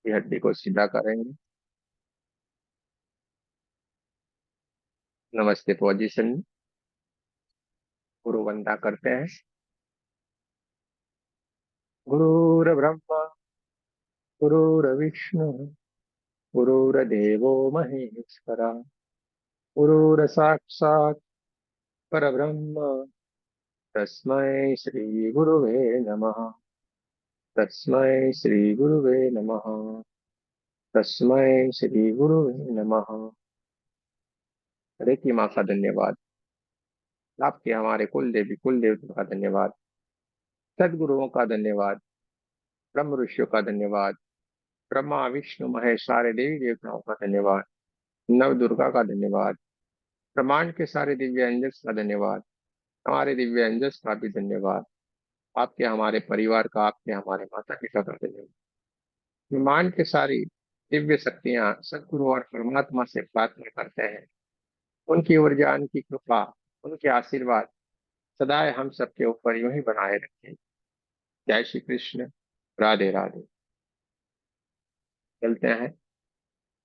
की हड्डी को सीधा करेंगे। नमस्ते पोजीशन में गुरु वंदना करते हैं। गुरुर्ब्रह्मा गुरुर्विष्णु गुरुर्देवो महेश्वरा गुरुर्साक्षात् परब्रह्म तस्मै श्री गुरुवे नमः। तस्मै श्री गुरुवे नमः। तस्मै श्री गुरुवे नमः। हरे की माँ का धन्यवाद। आपके हमारे कुल देवी कुल देवता का धन्यवाद। सदगुरुओं का धन्यवाद। ब्रह्म ऋषियों का धन्यवाद। ब्रह्मा विष्णु महेश सारे देवी देवताओं का धन्यवाद। नव दुर्गा का धन्यवाद। ब्रह्मांड के सारे दिव्य एंजल्स का धन्यवाद। हमारे दिव्य एंजल्स का भी धन्यवाद। आपके हमारे परिवार का, आपके हमारे माता पिता का धन्यवाद। ब्रह्मांड के सारी दिव्य शक्तियां सदगुरु और परमात्मा से प्रार्थना करते हैं, उनकी ऊर्जा, उनकी कृपा, उनके आशीर्वाद सदाए हम सबके ऊपर यूं ही बनाए रखें। जय श्री कृष्ण। राधे राधे। चलते हैं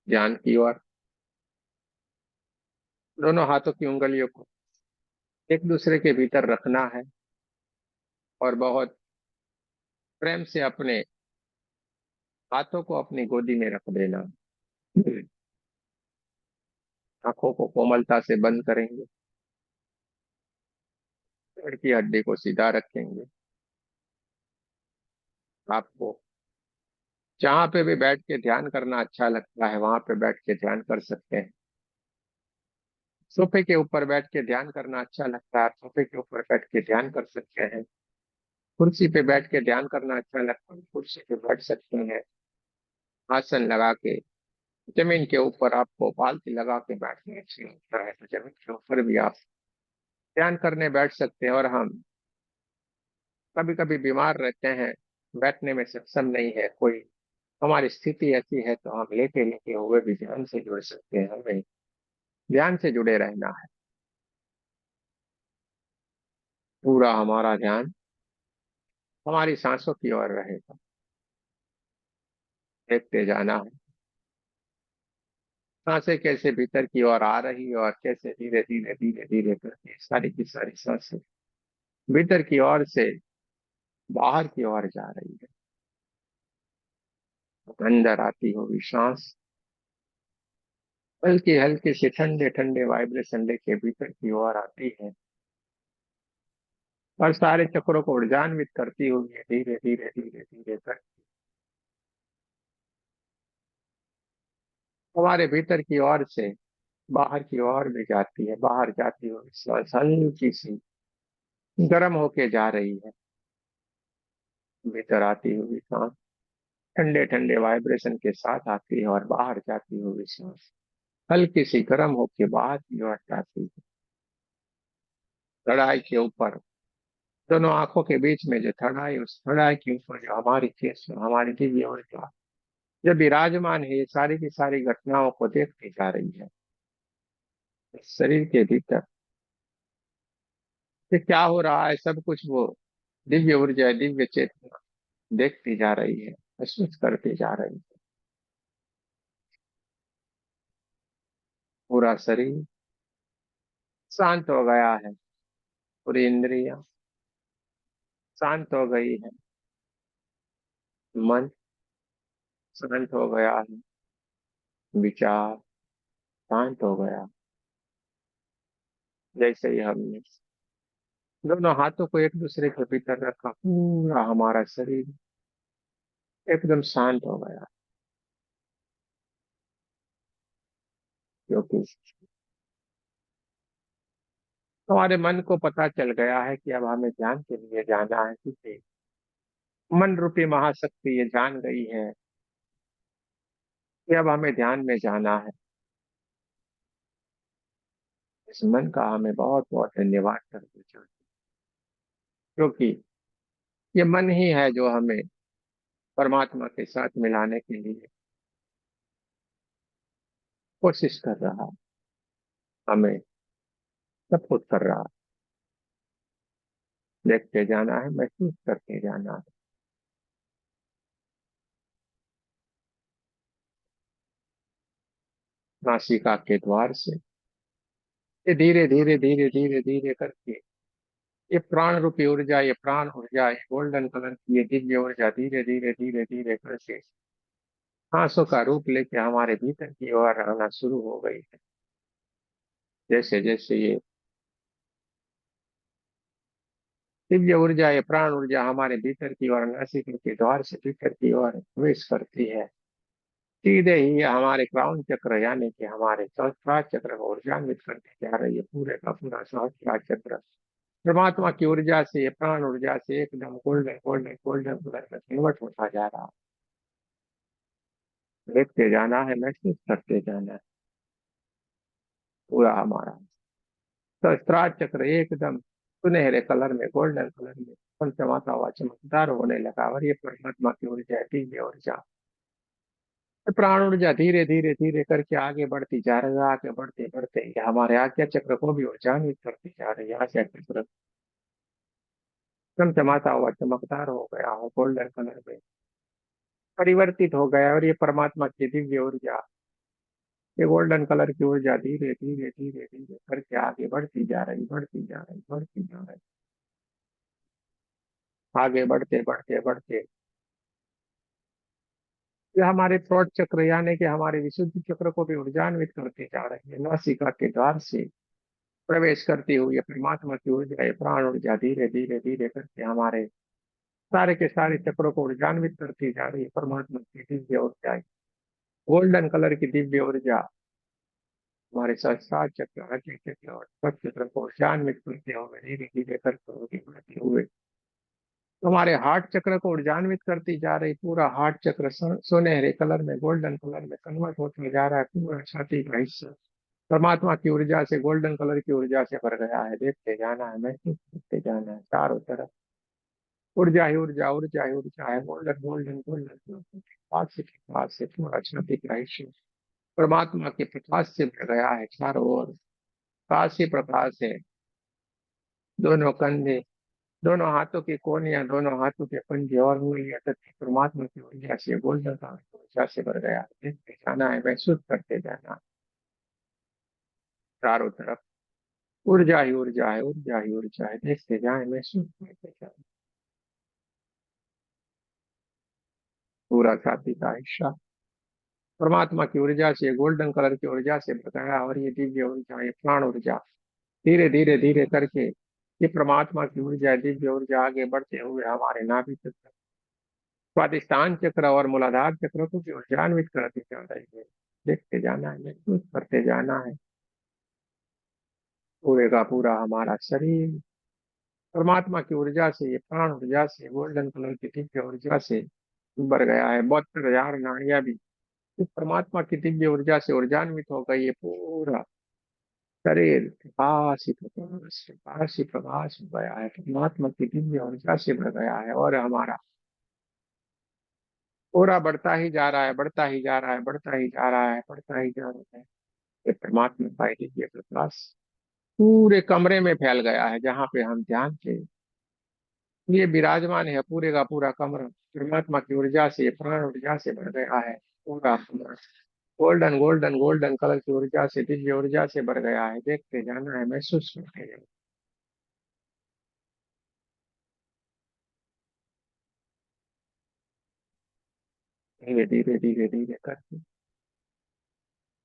ध्यान की ओर। दोनों हाथों की उंगलियों को एक दूसरे के भीतर रखना है और बहुत प्रेम से अपने हाथों को अपनी गोदी में रख देना। आंखों को कोमलता से बंद करेंगे। रीढ़ की हड्डी को सीधा रखेंगे। आपको जहां पे भी बैठ के ध्यान करना अच्छा लगता है वहां पे बैठ के ध्यान कर सकते हैं। सोफे के ऊपर बैठ के ध्यान करना अच्छा लगता है, सोफे के ऊपर बैठ के ध्यान कर सकते हैं। कुर्सी पे बैठ के ध्यान करना अच्छा लगता है, कुर्सी पे बैठ सकते हैं। आसन लगा के जमीन के ऊपर आपको पालथी लगा के बैठना अच्छा लगता है तो जमीन के ऊपर भी आप ध्यान करने बैठ सकते हैं। और हम कभी कभी बीमार रहते हैं, बैठने में सक्षम नहीं है कोई, हमारी स्थिति ऐसी है तो हम लेटे लेटे हुए भी ध्यान से जुड़ सकते हैं। हमें ध्यान से जुड़े रहना है। पूरा हमारा ध्यान हमारी सांसों की ओर रहेगा। देखते जाना है सांसें कैसे भीतर की ओर आ रही है और कैसे धीरे धीरे धीरे धीरे करके सारी की सारी सांसें भीतर की ओर से बाहर की ओर जा रही है। अंदर आती हुई सांस हल्की हल्की से ठंडे ठंडे वाइब्रेशन लेके भीतर की ओर आती है और सारे चक्रों को ऊर्जान्वित करती हुई है धीरे धीरे धीरे धीरे कर हमारे भीतर की ओर से बाहर की ओर भी जाती है। बाहर जाती हुई सांस हल्की सी गर्म होके जा रही है। भीतर आती हुई सांस ठंडे ठंडे वाइब्रेशन के साथ आती है और बाहर जाती हुई सांस हल्की सी गर्म होके बाहर की ओर जाती है। कढ़ाई के ऊपर दोनों आंखों के बीच में जो थड़ाई, उस थड़ाई के ऊपर जो हमारी चेस्ट, हमारी दिव्य ऊर्जा जो विराजमान है, ये सारी की सारी घटनाओं को देखती जा रही है। इस शरीर के भीतर ये क्या हो रहा है सब कुछ वो दिव्य ऊर्जा, दिव्य चेतना देखती जा रही है, महसूस करती जा रही है। पूरा शरीर शांत हो गया है। पूरी इंद्रियां शांत हो गई है। मन शांत हो गया है। विचार शांत हो गया। जैसे ही हमने दोनों हाथों को एक दूसरे के भीतर रखा, पूरा हमारा शरीर एकदम शांत हो गया। क्योंकि हमारे मन को पता चल गया है कि अब हमें ध्यान के लिए जाना है, क्योंकि मन रूपी महाशक्ति ये जान गई है कि अब हमें ध्यान में जाना है। इस मन का हमें बहुत बहुत धन्यवाद करना चाहिए, क्योंकि ये मन ही है जो हमें परमात्मा के साथ मिलाने के लिए कोशिश कर रहा है, हमें सपोर्ट कर रहा है। देखते जाना है, महसूस करते जाना है। नासिका के द्वार से। ये धीरे धीरे धीरे धीरे धीरे करके ये प्राण रूपी ऊर्जा, ये प्राण ऊर्जा, ये गोल्डन कलर की ये दिव्य ऊर्जा धीरे धीरे धीरे धीरे करके सांसों का रूप लेके हमारे भीतर की ओर आना शुरू हो गई है। जैसे जैसे ये दिव्य ऊर्जा, ये प्राण ऊर्जा हमारे भीतर की ओर नासिका के द्वार से भीतर की ओर प्रवेश करती है, सीधे ही हमारे क्राउन चक्र यानी कि हमारे सहस्त्रार चक्र को ऊर्जान्वित करते जा रही है। पूरे का पूरा सहस्त्रार चक्र परमात्मा की ऊर्जा से, ये प्राण ऊर्जा से एकदम गोल्डन गोल्डन गोल्डन कलर में कन्वर्ट होता जा रहा है। देखते जाना है, महसूस करते जाना है। पूरा हमारा सहस्त्रार चक्र एकदम सुनहरे कलर में, गोल्डन कलर में चमचमाता हुआ चमकदार होने लगा। और ये परमात्मा की ऊर्जा है, दिव्य ऊर्जा, ये प्राण ऊर्जा धीरे धीरे धीरे करके आगे बढ़ती जा रही है। आगे बढ़ते बढ़ते ये हमारे आज्ञा चक्र को भी ऊर्जान्वित करती जा रही है। आज्ञा चक्र चमचमाता हुआ चमकदार हो गया हो, गोल्डन कलर में परिवर्तित हो गया। और ये परमात्मा की दिव्य ऊर्जा, ये गोल्डन कलर की ऊर्जा धीरे धीरे धीरे धीरे करके आगे बढ़ती जा रही, बढ़ती जा रही, बढ़ती जा रही। आगे बढ़ते बढ़ते बढ़ते ये हमारे थ्रोट चक्र यानी कि हमारे विशुद्धि चक्र को भी ऊर्जान्वित करते जा रही है। नासिका के द्वार से प्रवेश करती हुई ये परमात्मा की ऊर्जा, ये प्राण ऊर्जा धीरे धीरे धीरे करके हमारे सारे के सारे चक्रों को ऊर्जान्वित करती जा रही है। परमात्मा की दिव्य ऊर्जा, गोल्डन कलर की दिव्य ऊर्जा हमारे सहस्त्रार चक्र, आज्ञा चक्र और सब चक्र को ऊर्जान्वित करते हुए धीरे धीरे करते हुए बढ़ते हुए हमारे हार्ट चक्र को ऊर्जान्वित करती जा रही। पूरा हार्ट चक्र सुनहरे कलर में, गोल्डन कलर में कन्वर्ट होते जा रहा है। पूरा छाती का हिस्सा परमात्मा की ऊर्जा से, गोल्डन कलर की ऊर्जा से भर गया है। देखते जाना है, महसूस करते जाना है। चारों तरफ ऊर्जा ही ऊर्जा, ऊर्जा ही ऊर्जा है। गोल्डन गोल्डन गोल्डन पास से पास से पूरा छाती का हिस्सा परमात्मा के प्रकाश से भर गया है। चारों ओर प्रकाश ही प्रकाश है। दोनों कंधे, दोनों हाथों की कोनियां, दोनों हाथों के पंजे और उंगलियां तक परमात्मा की ऊर्जा से, गोल्डन ऊर्जा से भर गया है। देखते जाना है, महसूस करते जाना है। चारों तरफ ऊर्जा ही ऊर्जा है, ऊर्जा ही ऊर्जा है। देखते जाए, महसूस करते जाए। पूरा छाती का हिस्सा परमात्मा की ऊर्जा से, गोल्डन कलर की ऊर्जा से भर गया। और ये दिव्य ऊर्जा, ये प्राण ऊर्जा धीरे धीरे धीरे करके ये परमात्मा की ऊर्जा, दिव्य ऊर्जा आगे बढ़ते हुए हमारे नाभि चक्र, स्वादिष्टान चक्र और मूलाधार चक्र को भी ऊर्जान्वित करते जा रही है। देखते जाना है, महसूस करते जाना है। पूरे का पूरा हमारा शरीर परमात्मा की ऊर्जा से, ये प्राण ऊर्जा से, गोल्डन कलर की दिव्य ऊर्जा से भर गया है। 72,000 नाड़ियां भी इस परमात्मा की दिव्य ऊर्जा से ऊर्जान्वित हो गई है। पूरा शरीर प्रकाश ही प्रकाश हो गया है, परमात्मा की दिव्य ऊर्जा से भर गया है। और हमारा पूरा बढ़ता ही जा रहा है, बढ़ता ही जा रहा है, बढ़ता ही जा रहा है, बढ़ता ही जा रहा है। ये परमात्मा का दिव्य प्रकाश पूरे कमरे में फैल गया है। जहाँ पे हम ध्यान से ये विराजमान है, पूरे का पूरा कमरा परमात्मा की ऊर्जा से, प्राण ऊर्जा से भर गया है। पूरा कमरा गोल्डन गोल्डन गोल्डन कलर की ऊर्जा से, दिव्य ऊर्जा से भर गया है। देखते जाना है, महसूस करते जाना है। धीरे धीरे धीरे धीरे करके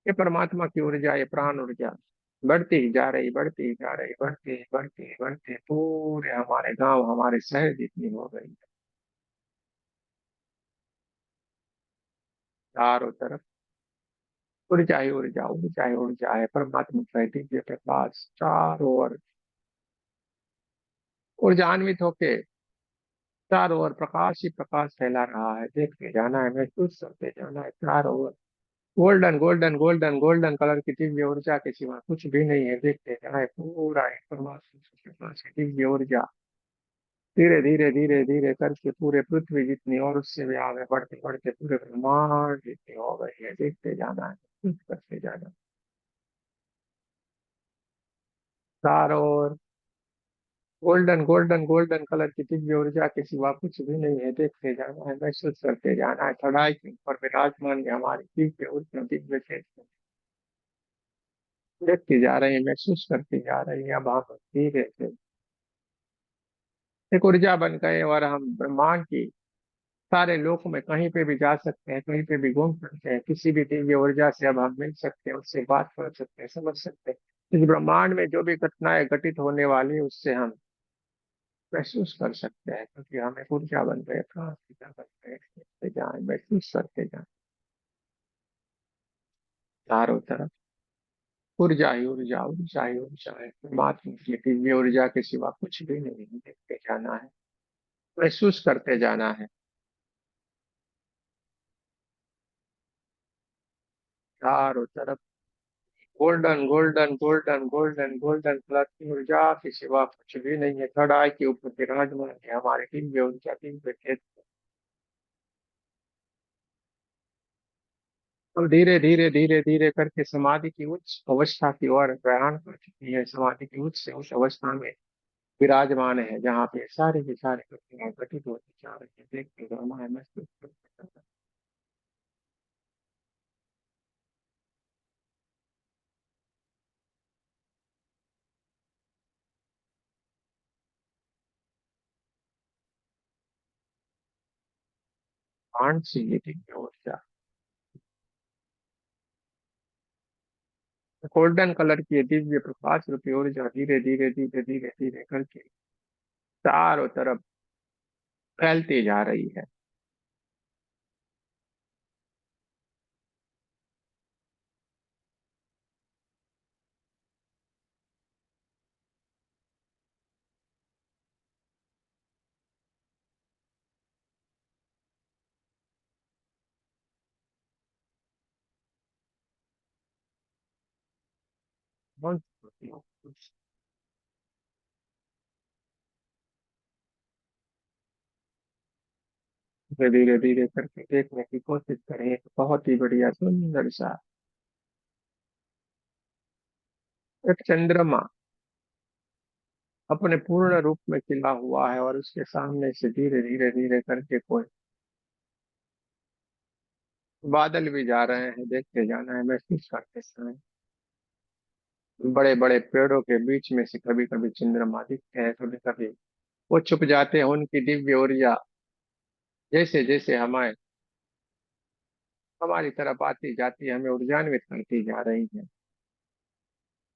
ये परमात्मा की ऊर्जा, ये प्राण ऊर्जा बढ़ती ही जा रही, बढ़ती ही जा रही, बढ़ती बढ़ती बढ़ती पूरे हमारे गांव, हमारे शहर जितनी हो गई है। चारों तरफ ऊर्जा ही ऊर्जा, ऊर्जा ही ऊर्जा है। परमात्मा का दिव्य प्रकाश चारों ओर ऊर्जान्वित होके चारों ओर प्रकाश ही प्रकाश फैला रहा है। देखते जाना है, महसूस करते जाना है। चारों ओर golden golden golden golden colour की दिव्य ऊर्जा के सिवा कुछ भी नहीं है। देखते जाना है, पूरा एक परमात्मा के प्रकाश की दिव्य ऊर्जा धीरे धीरे धीरे धीरे करके पूरे पृथ्वी जितनी और उससे भी आगे बढ़ते बढ़ते पूरे ब्रह्मांड जितनी हो गई है। देखते जाना है, महसूस करते जाना है। चारों ओर गोल्डन गोल्डन गोल्डन कलर की दिव्य ऊर्जा के सिवा कुछ भी नहीं है। देखते जाना है, महसूस करते जाना है। चढ़ाई के ऊपर विराजमान है हमारी दिव्य ऊर्जा, दिव्य चेतना देखते जा रहे हैं, महसूस करते जा रहे हैं। अब हम धीरे से एक ऊर्जा बन गए और हम ब्रह्मांड की सारे लोक में कहीं पे भी जा सकते हैं, कहीं पे भी घूम सकते हैं। किसी भी दिव्य ऊर्जा से अब हम मिल सकते हैं, उससे बात कर सकते हैं, समझ सकते हैं। इस ब्रह्मांड में जो भी घटनाएं घटित होने वाली है, उससे हम महसूस कर सकते हैं, क्योंकि हम एक ऊर्जा बन गए, प्राणिका बन गए। देखते जाए, महसूस करते जाए, चारों तरफ ऊर्जा ही ऊर्जा, ऊर्जा ही ऊर्जा है। परमात्मा की दिव्य ऊर्जा के सिवा कुछ भी नहीं है। देखते जाना है, महसूस करते जाना है। चारों तरफ golden golden golden golden golden colour की ऊर्जा के सिवा कुछ भी नहीं है। थर्ड आई के ऊपर विराजमान है हमारे दिव्य ऊर्जा, दिव्य क्षेत्र। अब धीरे धीरे धीरे धीरे करके समाधि की उच्च अवस्था की ओर प्रयाण कर चुकी है। समाधि की उच्च से उच्च अवस्था में विराजमान है, जहाँ पे सारे के सारे घटनाएं घटित होती जा रही है। देखते रहो, है महसूस करते रहो। प्राण से ये दिव्य ऊर्जा, गोल्डन कलर की ये दिव्य प्रकाश रूपी ऊर्जा धीरे धीरे धीरे धीरे धीरे करके चारों तरफ फैलती जा रही है। बहुत धीरे धीरे धीरे करके देखने की कोशिश करें। एक बहुत ही बढ़िया सुंदर सा एक चंद्रमा अपने पूर्ण रूप में खिला हुआ है, और उसके सामने से धीरे धीरे धीरे करके कोई बादल भी जा रहे हैं। देखते जाना है, महसूस करते समय। बड़े बड़े पेड़ों के बीच में से कभी कभी चंद्रमा दिखते हैं, कभी कभी वो छुप जाते हैं। उनकी दिव्य ऊर्जा जैसे जैसे हमारी तरफ आती जाती है, हमें ऊर्जान्वित करती जा रही है।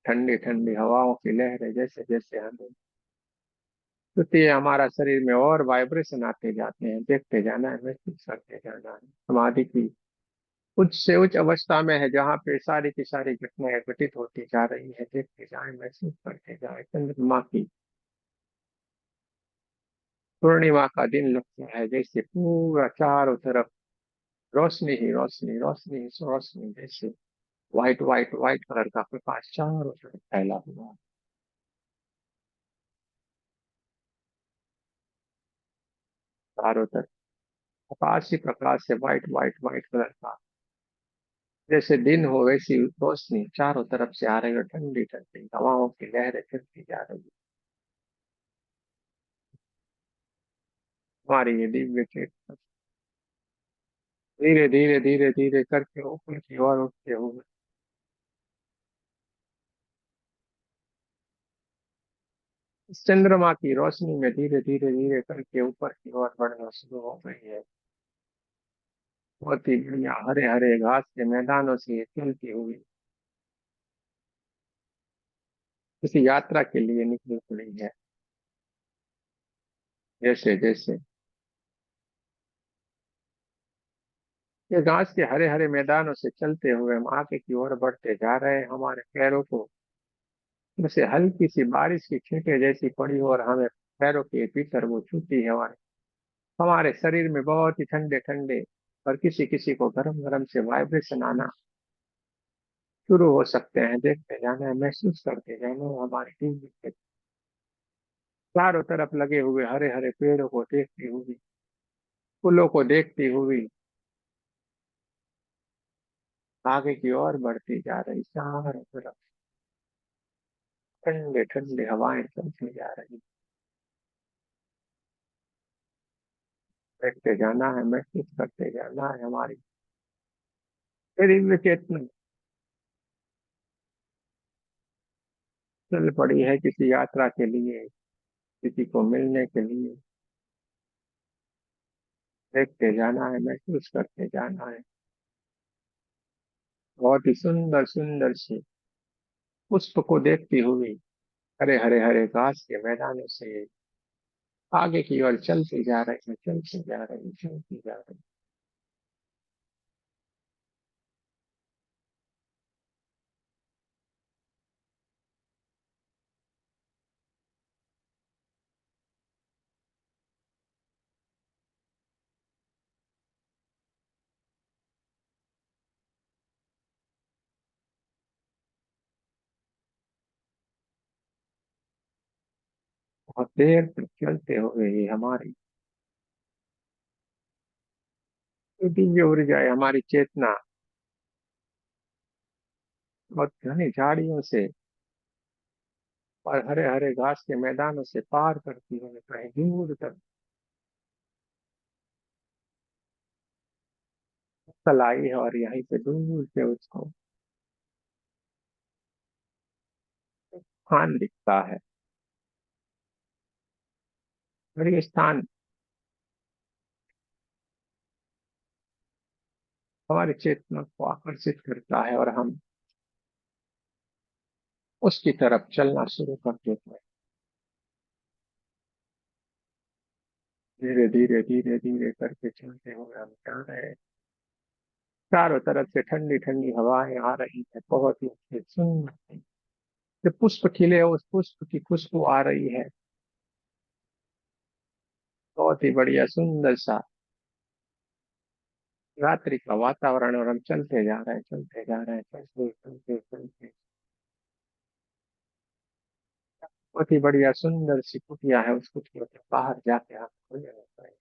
ठंडी ठंडी हवाओं की लहरें जैसे जैसे हमें छूती है, हमारा शरीर में और वाइब्रेशन आते जाते हैं। देखते जाना है, महसूस करते जाना है। समाधि की उच्च से उच्च अवस्था में है, जहाँ पे सारी की सारी घटनाएं घटित होती जा रही है। देखते जाए, महसूस करते जाए। चंद्रमा की पूर्णिमा का दिन लगता है, जैसे पूरा चारों तरफ रोशनी ही रोशनी, रोशनी ही रोशनी, जैसे व्हाइट व्हाइट व्हाइट कलर का प्रकाश चारों तरफ फैला हुआ है। चारों तरफ प्रकाश ही प्रकाश है, व्हाइट व्हाइट व्हाइट कलर का। जैसे दिन हो वैसी रोशनी चारों तरफ से आ रही है। ठंडी ठंडी हवाओं की लहरें चलती जा रही है। हमारी ये दिव्य चेतना धीरे धीरे धीरे धीरे करके ऊपर की ओर उठते हुए इस चंद्रमा की रोशनी में धीरे धीरे धीरे करके ऊपर की ओर बढ़ना शुरू हो गई है। बहुत ही बढ़िया हरे हरे घास के मैदानों से ये चलती हुई किसी यात्रा के लिए निकली पड़ी है। जैसे जैसे ये घास के हरे हरे मैदानों से चलते हुए हम आगे की ओर बढ़ते जा रहे हैं। हमारे पैरों को जैसे हल्की सी बारिश की छींटे जैसी पड़ी हो, और हमें पैरों के भीतर वो छूती है। हमारे हमारे शरीर में बहुत ही ठंडे ठंडे और किसी किसी को गरम गरम से वाइब्रेशन आना शुरू हो सकते हैं। देखते जाना है, महसूस करते जाना है। हमारी टीम के चारों तरफ लगे हुए हरे हरे पेड़ों को देखती हुई, फूलों को देखती हुई आगे की ओर बढ़ती जा रही। चारों तरफ ठंडे ठंडे हवाएं चलती जा रही। देखते जाना है, महसूस करते जाना है। हमारी दिव्य चेतना चल पड़ी है किसी यात्रा के लिए, किसी को मिलने के लिए। देखते जाना है, महसूस करते जाना है। बहुत ही सुंदर सुंदर से पुष्प को देखती हुई हरे हरे हरे घास के मैदानों से आगे की ओर चलते जा रहे हैं, चलते जा रहे हैं, चलते जा रहे हैं। बहुत देर तक चलते हुए ये हमारी जो दिव्य ऊर्जा है, हमारी चेतना और घनी झाड़ियों से और हरे हरे घास के मैदानों से पार करती हुई कहीं दूर तक चल आई है, और यहीं से दूर से उसको स्थान दिखता है। और ये स्थान हमारी चेतना को आकर्षित करता है और हम उसकी तरफ चलना शुरू कर देते हैं। धीरे धीरे धीरे धीरे करके चलते हुए हम चल रहे हैं। चारों तरफ से ठंडी ठंडी हवाएं आ रही है, बहुत ही अच्छी सुंदर। जो पुष्प खिले उस पुष्प की खुशबू आ रही है। बहुत ही बढ़िया सुंदर सा रात्रि का वातावरण, और हम चलते जा रहे हैं, चलते जा रहे हैं, चलते चलते चलते। बहुत ही बढ़िया सुंदर सी कुटिया है, उस कुटिया के बाहर जाके हम खुले होते हैं।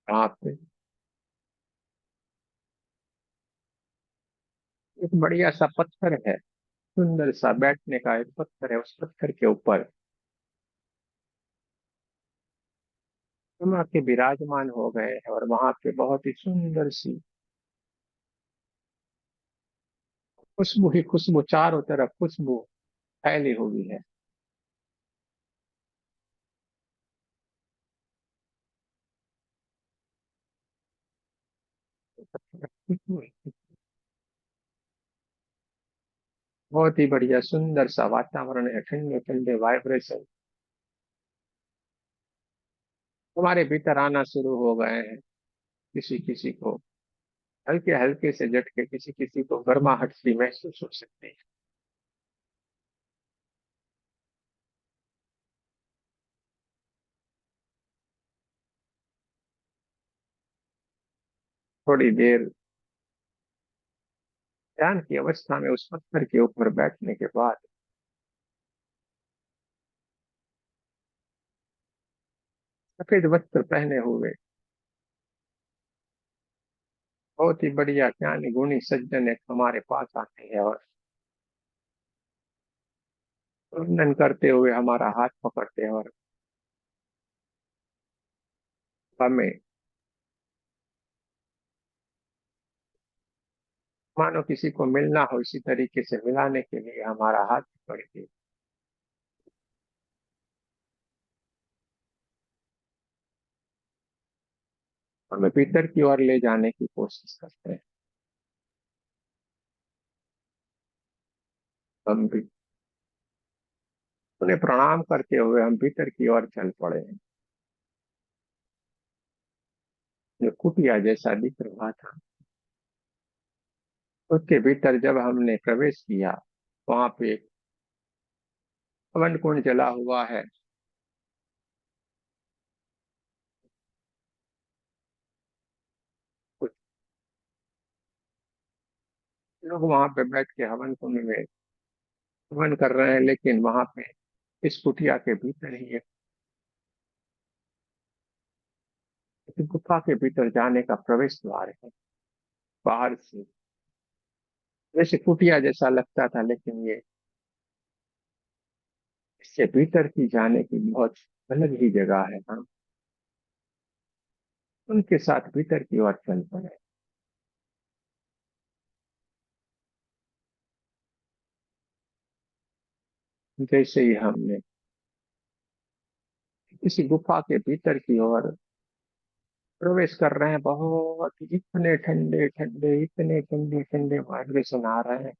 वहाँ पे एक बढ़िया सा पत्थर है, सुंदर सा बैठने का एक पत्थर है। उस पत्थर के ऊपर हम आके विराजमान हो गए हैं, और वहां पे बहुत ही सुंदर सी खुशबू ही खुशबू, चारों तरफ खुशबू फैली हुई है। बहुत ही बढ़िया सुंदर सा वातावरण है, ठंडे ठंडे वाइब्रेशन हमारे भीतर आना शुरू हो गए हैं। किसी किसी को हल्के हल्के से झटके, किसी किसी को गर्माहट सी महसूस हो सकती है। थोड़ी देर ध्यान की अवस्था में उस पत्थर के ऊपर बैठने के बाद सफेद वस्त्र पहने हुए बहुत ही बढ़िया ज्ञानी गुणी सज्जन एक हमारे पास आते हैं, और वंदन करते हुए हमारा हाथ पकड़ते हैं, और हमें मानो किसी को मिलना हो इसी तरीके से मिलाने के लिए हमारा हाथ पकड़ के हमें भीतर की ओर ले जाने की कोशिश करते हैं। हम भी उन्हें प्रणाम करते हुए हम भीतर की ओर चल पड़े हैं। जो कुटिया जैसा दिख रहा था, उसके भीतर जब हमने प्रवेश किया, वहां पे एक हवन कुंड जला हुआ है। कुछ लोग वहां पे बैठ के हवन कुंड में हवन कर रहे हैं, लेकिन वहां पे इस कुटिया के भीतर ही एक गुफा के भीतर जाने का प्रवेश द्वार है। बाहर से जैसे कुटिया जैसा लगता था, लेकिन ये इससे भीतर की जाने की बहुत अलग ही जगह है। हम उनके साथ भीतर की ओर चल पड़े। जैसे ही हमने किसी गुफा के भीतर की ओर प्रवेश कर रहे हैं, बहुत इतने ठंडे ठंडे, इतने ठंडे ठंडे वाइब्रेशन आ रहे हैं,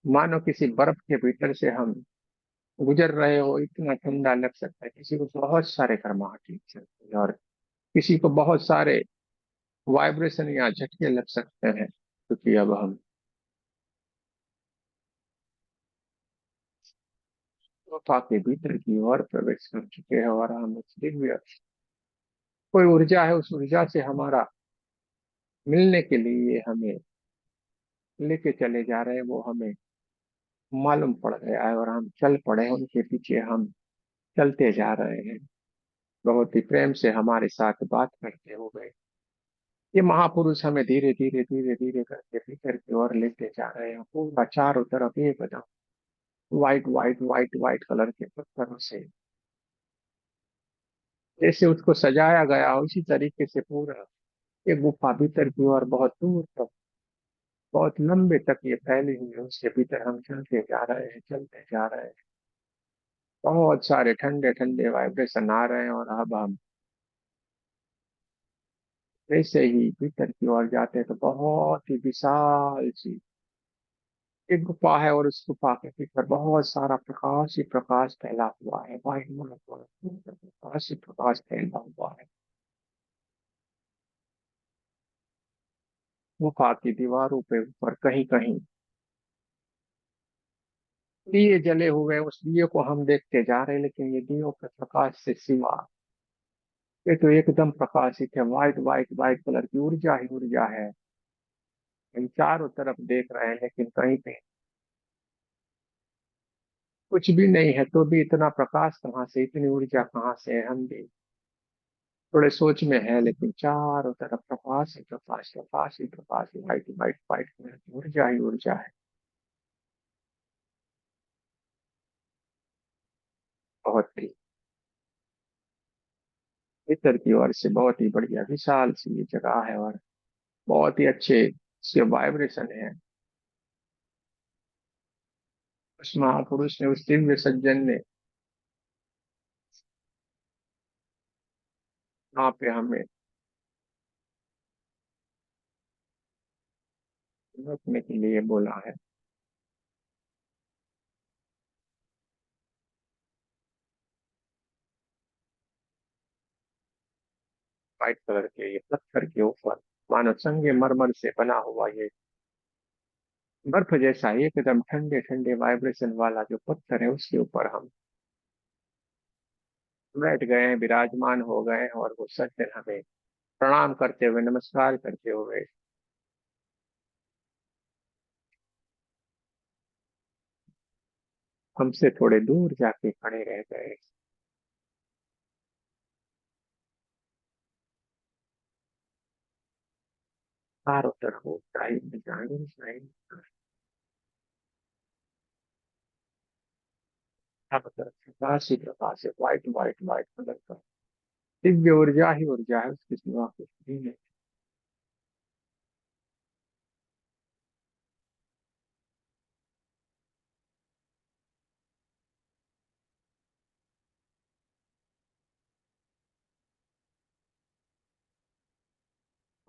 मानो किसी बर्फ के भीतर से हम गुजर रहे हो। इतना ठंडा लग सकता है, किसी को बहुत सारे गर्माहट लग सकती है, और किसी को बहुत सारे वाइब्रेशन या झटके लग सकते हैं, क्योंकि अब हम गुफा के भीतर की ओर प्रवेश कर चुके हैं, और हम उस दिव्य कोई ऊर्जा है, उस ऊर्जा से हमारा मिलने के लिए हमें लेके चले जा रहे हैं। वो हमें मालूम पड़ गया है और हम चल पड़े हैं उनके पीछे। हम चलते जा रहे हैं, बहुत ही प्रेम से हमारे साथ बात करते हुए ये महापुरुष हमें धीरे धीरे धीरे धीरे करके भीतर की ओर लेते जा रहे हैं। पूरा चारों तरफ एकदम white white white white colour के पत्थरों से जैसे उसको सजाया गया हो, उसी तरीके से पूरा ये गुफा भीतर की ओर बहुत दूर तक, बहुत लंबे तक ये फैली हुई है। उसके भीतर हम चलते जा रहे हैं, चलते जा रहे हैं। बहुत सारे ठंडे ठंडे वाइब्रेशन आ रहे हैं, और अब हम जैसे ही भीतर की ओर जाते हैं तो बहुत ही विशाल सी एक गुफा है, और उस गुफा के भीतर बहुत सारा प्रकाश ही प्रकाश फैला हुआ है। वायुमंडल में प्रकाश ही प्रकाश फैला हुआ है। गुफा की दीवारों पे ऊपर कहीं कहीं दिए जले हुए हैं। उस दिए को हम देखते जा रहे हैं, लेकिन ये दियों के प्रकाश से सिवा ये तो एकदम प्रकाशित है। वाइट वाइट वाइट कलर की ऊर्जा ही ऊर्जा है। हम चारों तरफ देख रहे हैं, लेकिन कहीं पे कुछ भी नहीं है, तो भी इतना प्रकाश कहाँ से, इतनी ऊर्जा कहाँ से है, हम भी थोड़े सोच में है। लेकिन चारों तरफ प्रकाश ही प्रकाश, प्रकाश ही प्रकाश, वाइट वाइट वाइट कलर की ऊर्जा ही ऊर्जा है। बहुत ही भीतर की ओर से बहुत ही बढ़िया विशाल सी ये जगह है, और बहुत ही अच्छे इसके वाइब्रेशन है। उस महापुरुष ने, उस दिव्य सज्जन ने वहां पे हमें रखने के लिए बोला है। व्हाइट कलर के ये पत्थर के ऊपर मानो संगे मरमर से बना हुआ ये बर्फ जैसा एकदम ठंडे ठंडे वाइब्रेशन वाला जो पत्थर है, उसके ऊपर हम बैठ गए हैं, विराजमान हो गए हैं। और वो सज्जन हमें प्रणाम करते हुए, नमस्कार करते हुए हमसे थोड़े दूर जाके खड़े रह गए। चारों तरफ वो शाही जानी शाही, चारों तरफ प्रकाश ही प्रकाश है, व्हाइट व्हाइट व्हाइट कलर का दिव्य ऊर्जा ही ऊर्जा है, उसके सिवा कुछ भी नहीं।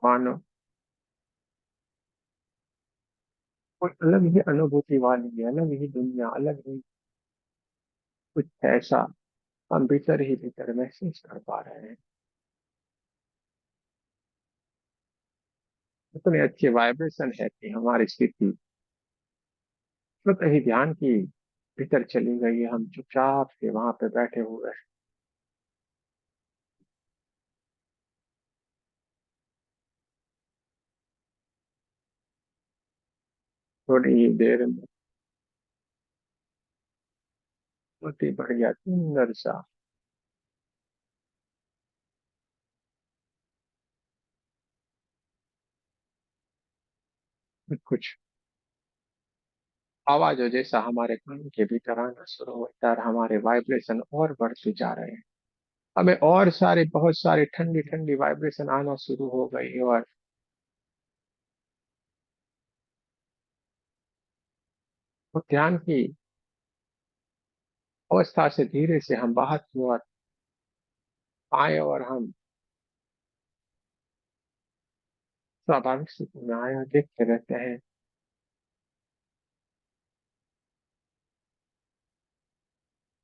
मानो कोई अलग ही अनुभूति वाली है, अलग ही दुनिया, अलग ही कुछ ऐसा हम भीतर ही भीतर महसूस कर पा रहे हैं। इतने अच्छे वाइब्रेशन है कि हमारी स्थिति स्वतः ही ध्यान की भीतर चली गई है। हम चुपचाप से वहां पे बैठे हुए हैं। थोड़ी ही देर में बहुत ही बढ़िया सुंदर सा कुछ आवाज हो जैसा हमारे कान के भीतर आना शुरू होता है और हमारे वाइब्रेशन और बढ़ते जा रहे हैं। हमें और सारे बहुत सारी ठंडी ठंडी वाइब्रेशन आना शुरू हो गई और वो ध्यान की अवस्था से धीरे से हम बाहर की ओर आए और हम स्वाभाविक स्थिति में आए और देखते रहते हैं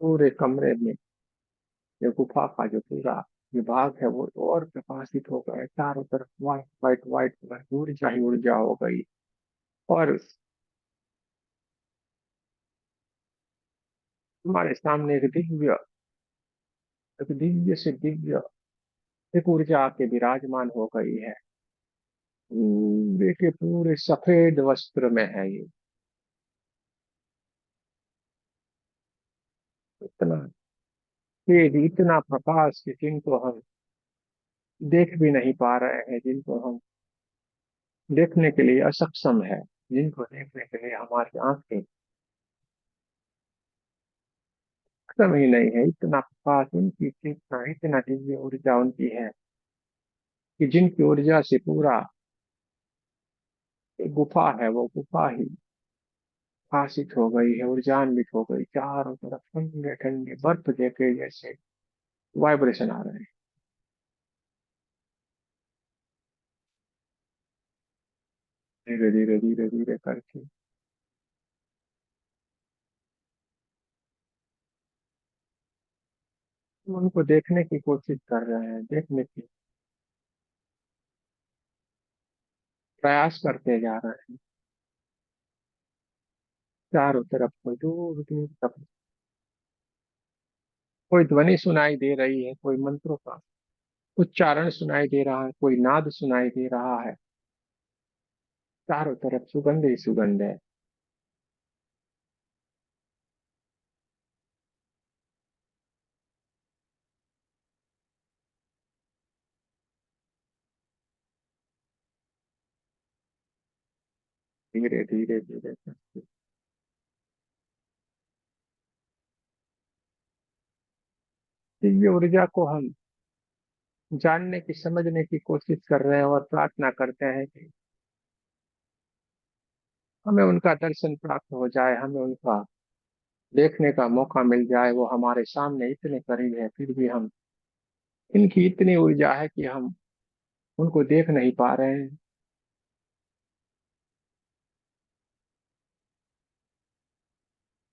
पूरे कमरे में ये गुफा का जो पूरा विभाग है वो और प्रकाशित हो गया है। चारों तरफ व्हाइट व्हाइट व्हाइट कलर ऊर्जा ही ऊर्जा हो गई और हमारे सामने एक दिव्य से दिव्य एक ऊर्जा आके विराजमान हो गई है। देखिए पूरे सफेद वस्त्र में है ये। इतना तेज इतना प्रकाश कि जिनको हम देख भी नहीं पा रहे हैं, जिनको हम देखने के लिए असक्षम है, जिनको देखने के लिए हमारी आंखें सक्षम ही नहीं है। इतना प्रकाश उनकी, चेतना इतना दिव्य ऊर्जा उनकी है कि जिनकी ऊर्जा से पूरा एक गुफा है वो गुफा ही प्रकाशित हो गई है, ऊर्जान्वित हो गई। चारों तरफ ठंडे ठंडे बर्फ जैसे जैसे वाइब्रेशन आ रहे हैं। धीरे धीरे धीरे धीरे करके हम उनको देखने की कोशिश कर रहे हैं, देखने की प्रयास करते जा रहे हैं। चारों तरफ कोई दूर दूर तक कोई ध्वनि सुनाई दे रही है, कोई मंत्रों का उच्चारण सुनाई दे रहा है, कोई नाद सुनाई दे रहा है। चारों तरफ सुगंध ही सुगंध है। धीरे धीरे धीरे करके दिव्य ऊर्जा को हम जानने की समझने की कोशिश कर रहे हैं और प्रार्थना करते हैं कि हमें उनका दर्शन प्राप्त हो जाए, हमें उनका देखने का मौका मिल जाए। वो हमारे सामने इतने करीब है फिर भी हम इनकी इतनी ऊर्जा है कि हम उनको देख नहीं पा रहे हैं।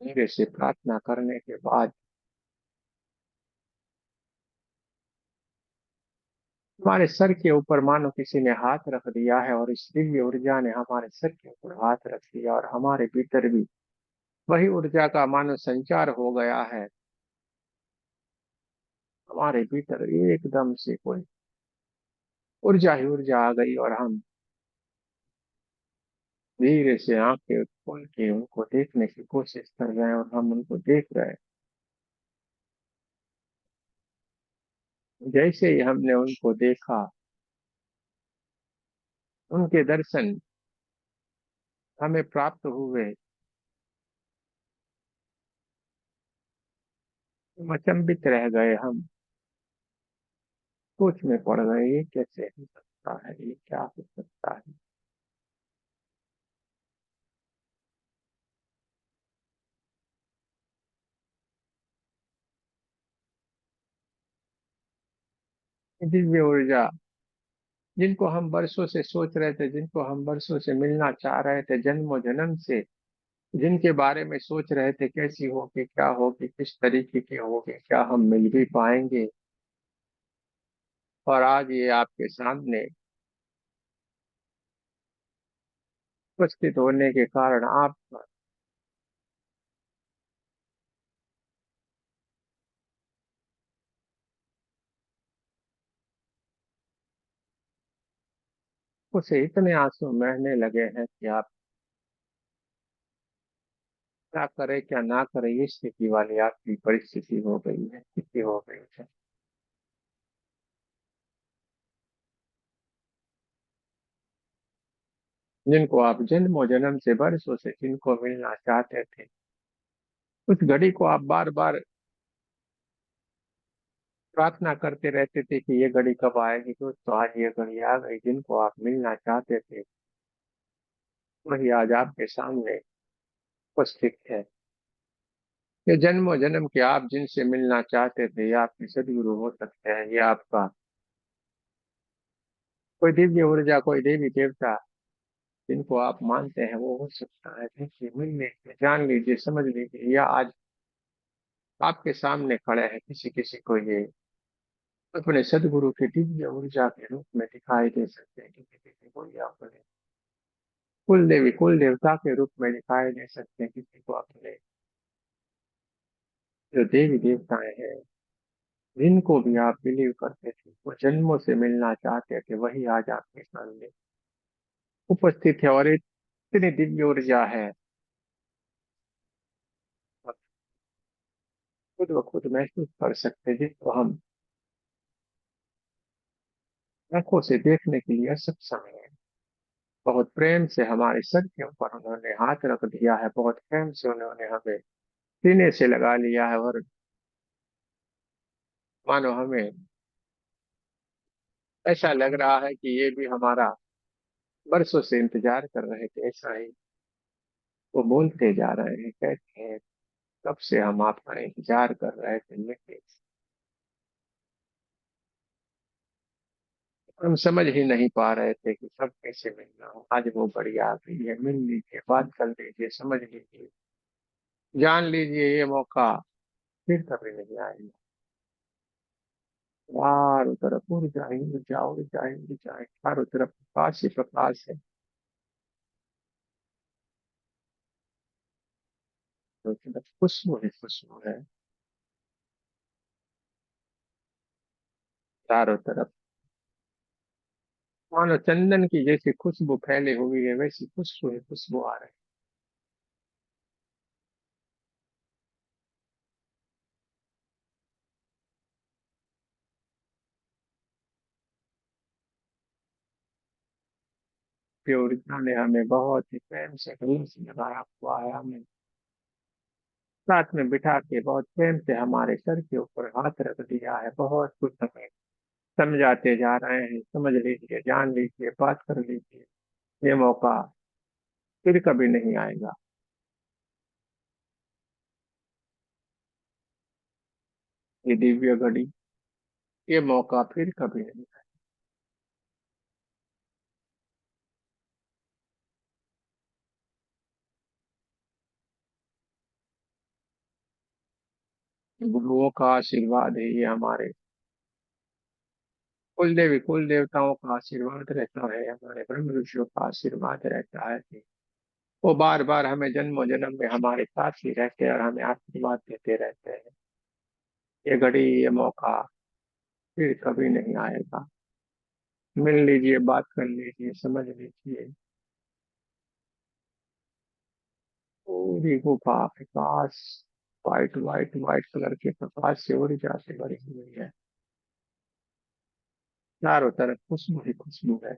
धीरे से प्रार्थना करने के बाद हमारे सर के ऊपर मानो किसी ने हाथ रख दिया है और इस दिव्य ऊर्जा ने हमारे सर के ऊपर हाथ रख दिया और हमारे भीतर भी वही ऊर्जा का मानो संचार हो गया है। हमारे भीतर एकदम से कोई ऊर्जा ही ऊर्जा आ गई और हम धीरे से आंखें खोल के उनको देखने की कोशिश कर रहे हैं और हम उनको देख रहे हैं। जैसे ही हमने उनको देखा, उनके दर्शन हमें प्राप्त हुए, हम अचंभित रह गए। हम सोच में पड़ गए, ये कैसे हो सकता है, ये क्या हो सकता है। दिव्य ऊर्जा जिनको हम वर्षों से सोच रहे थे, जिनको हम वर्षों से मिलना चाह रहे थे, जन्मों जन्म से जिनके बारे में सोच रहे थे कैसी होगी, क्या होगी, किस तरीके की होगी, क्या हम मिल भी पाएंगे, और आज ये आपके सामने उपस्थित होने के कारण आपको से इतने आंसू बहने लगे हैं कि आप क्या करें क्या ना करें, ये स्थिति वाली आपकी परिस्थिति हो गई है, स्थिति हो गई है। जिनको आप जन्मों जन्म से बरसों से जिनको मिलना चाहते थे, उस घड़ी को आप बार बार प्रार्थना करते रहते थे कि ये घड़ी कब आएगी। दोस्तों, आज ये घड़ी आ गई। जिनको आप मिलना चाहते थे, वही आज आपके सामने उपस्थित है। ये जन्मों जन्म के आप जिनसे मिलना चाहते थे, ये आपके सदगुरु हो सकते हैं। ये आपका कोई दिव्य ऊर्जा, कोई देवी देवता जिनको आप मानते हैं, वो हो सकता है। देखिए, मिल लीजिए, जान लीजिए, समझ लीजिए, या आज आपके सामने खड़े हैं। किसी किसी को ये अपने सदगुरु के दिव्य ऊर्जा के रूप में दिखाई दे सकते हैं। किसी किसी को ये अपने कुल देवी कुल देवता के रूप में दिखाई दे सकते हैं। किसी को अपने जो देवी देवताएं हैं, जिनको भी आप बिलीव करते थे, वो जन्मों से मिलना चाहते थे, वही आज आपके सामने उपस्थित है। और इतनी दिव्य ऊर्जा है, और खुद ब खुद महसूस कर सकते हैं, जिसको हम आंखों से देखने के लिए सक्षम है। बहुत प्रेम से हमारे सर के ऊपर उन्होंने हाथ रख दिया है। बहुत प्रेम से उन्होंने हमें सीने से लगा लिया है, और मानो हमें ऐसा लग रहा है कि ये भी हमारा बरसों से इंतजार कर रहे थे। ऐसा ही वो बोलते जा रहे हैं, कहते हैं, कब से हम आपका इंतजार कर रहे थे, लेकिन हम समझ ही नहीं पा रहे थे कि सब कैसे मिलना हो। आज वो बढ़िया आ गई है। मिल लीजिए, बात कर लीजिए, समझ लीजिए, जान लीजिए, ये मौका फिर कभी नहीं आएगा। चारों तरफ ऊर्जा ही ऊर्जा, ऊर्जा ही ऊर्जा है। चारों तरफ प्रकाश ही प्रकाश है। तो तरफ खुशबू ही खुशबू है। चारों तरफ मानो चंदन की जैसी खुशबू फैली हुई है, वैसी खुशबू ही खुशबू आ रही है। ऊर्जा ने हमें बहुत ही प्रेम से गले से लगाया हुआ है। हमें साथ में बिठा के बहुत प्रेम से हमारे सर के ऊपर हाथ रख दिया है। बहुत कुछ हमें समझाते जा रहे हैं। समझ लीजिए, जान लीजिए, बात कर लीजिए, ये मौका फिर कभी नहीं आएगा। ये दिव्य घड़ी, ये मौका फिर कभी नहीं आएगा। गुरुओं का आशीर्वाद है ये, हमारे कुल देवी कुल देवताओं का आशीर्वाद रहता है, हमारे ब्रह्म ऋषियों का आशीर्वाद रहता है कि वो बार बार हमें जन्मों जन्म में हमारे साथ ही रहते हैं और हमें आशीर्वाद देते रहते हैं। ये घड़ी, ये मौका फिर कभी नहीं आएगा। मिल लीजिए, बात कर लीजिए, समझ लीजिए। पूरी गुफा प्रकाश, व्हाइट व्हाइट व्हाइट कलर के प्रकाश से ऊर्जा से भरी हुई है। चारों तरफ खुशबू ही खुशबू है।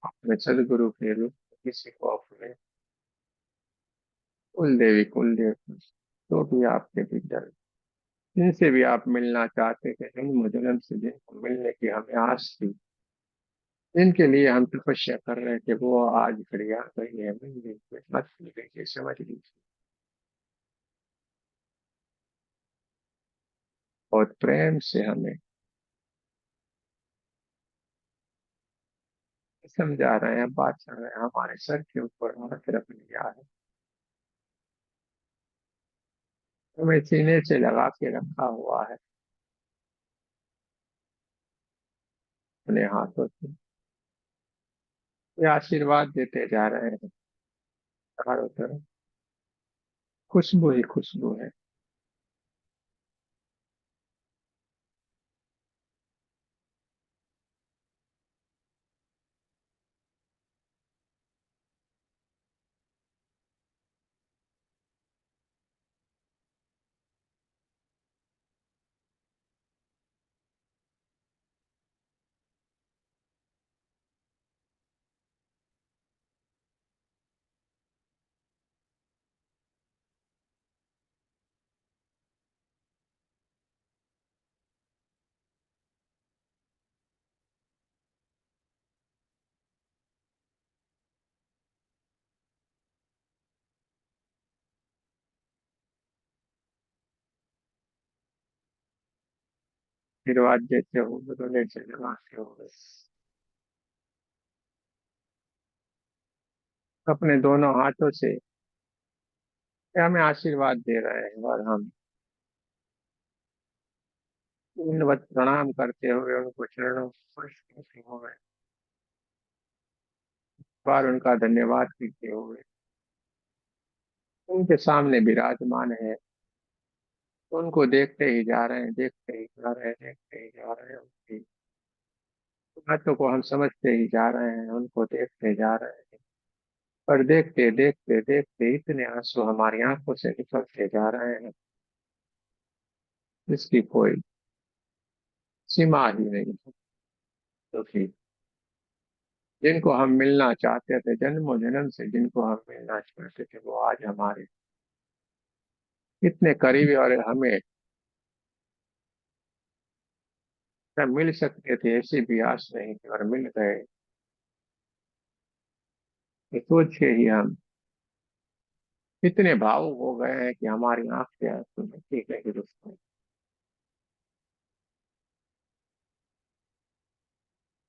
अपने सदगुरु के रूप में किसी को अपने कुल देवी कुल देव, तो भी आपके भीतर जिनसे भी आप मिलना चाहते थे, जन्म जन्म से जिनको मिलने की हमें आस थी, जिनके लिए हम तपस्या कर रहे थे, वो आज घड़िया गई है। मिल लीजिए, मत लीजिए, समझ लीजिए। बहुत प्रेम से हमें समझा रहे हैं, बात कर रहे हैं, हमारे सर के ऊपर हाथ रख लिया है, हमें सीने से लगा के रखा हुआ है अपने हाथों से। ये आशीर्वाद देते जा रहे हैं। चारों तरफ खुशबू ही खुशबू है। आशीर्वाद देते हो बदले चलवाते हो। अपने दोनों हाथों से ये हमें आशीर्वाद दे रहे हैं और हम दंडवत प्रणाम करते हुए उनको चरणों स्पर्श हुए, बार उनका धन्यवाद करते हुए उनके सामने विराजमान है। उनको देखते ही जा रहे हैं, देखते ही जा रहे हैं, देखते ही जा रहे हैं। उनकी बातों को हम समझते ही जा रहे हैं, उनको देखते जा रहे हैं। पर देखते देखते देखते इतने आंसू हमारी आंखों से निकलते जा रहे हैं जिसकी कोई सीमा ही नहीं है। क्योंकि जिनको हम मिलना चाहते थे जन्मों जन्म से, जिनको हम मिलना चाहते थे, वो आज हमारे इतने करीबी और हमें न मिल सकते थे ऐसी भी आस नहीं थी और मिल गए। ये सोच के ही हम इतने भावुक हो गए हैं कि हमारी आंख से आंसू नहीं गए दोस्तों।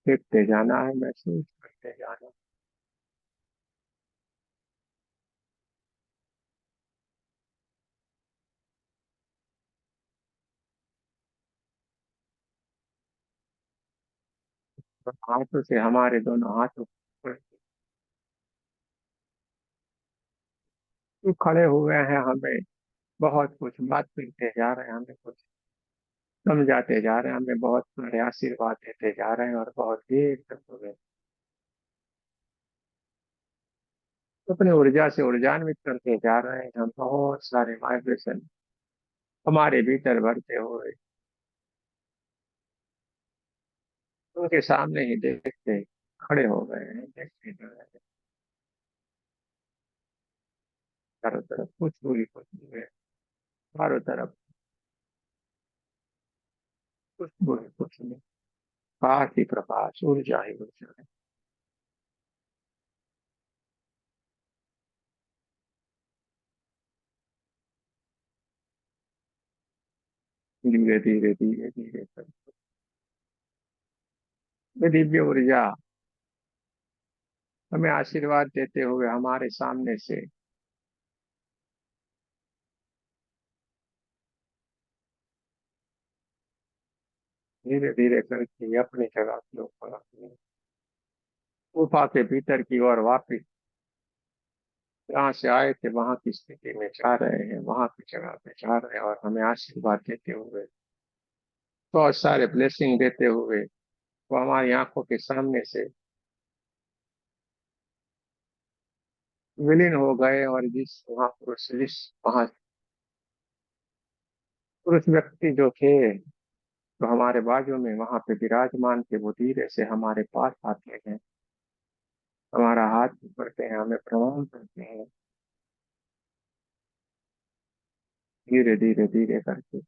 देखते जाना है, महसूस करते जाना। और हाथों से हमारे दोनों हाथों पर जो खड़े हुए हैं, हमें बहुत कुछ बात करते जा रहे हैं, हमें कुछ समझाते जा रहे हैं, हमें बहुत सारे आशीर्वाद देते जा रहे हैं और बहुत देर तक हो गए अपनी ऊर्जा से ऊर्जान्वित करते जा रहे हैं। हम बहुत सारे वाइब्रेशन हमारे भीतर भरते हुए उनके सामने ही देखते खड़े हो गए हैं, देखते जा रहे हैं। चारों तरफ कुछ बुरी कुछ बुरे, चारों तरफ कुछ बुरे कुछ नहीं, प्रकाश ही प्रकाश, ऊर्जा ही ऊर्जा है। धीरे धीरे धीरे धीरे करके ये दिव्य ऊर्जा हमें आशीर्वाद देते हुए हमारे सामने से धीरे धीरे करके अपनी जगह के ऊपर अपनी गुफा के भीतर की ओर वापिस जहाँ से आए थे वहां की स्थिति में जा रहे हैं, वहां की जगह पे जा रहे हैं और हमें आशीर्वाद देते हुए, बहुत सारे ब्लेसिंग देते हुए वो हमारी आंखों के सामने से विलीन हो गए। और जिस महापुरुष, जिस महापुरुष व्यक्ति जो थे, जो हमारे बाजू में वहां पे विराजमान थे, वो धीरे से हमारे पास आते हैं, हमारा हाथ पकड़ते हैं, हमें प्रणाम करते हैं, धीरे धीरे धीरे करके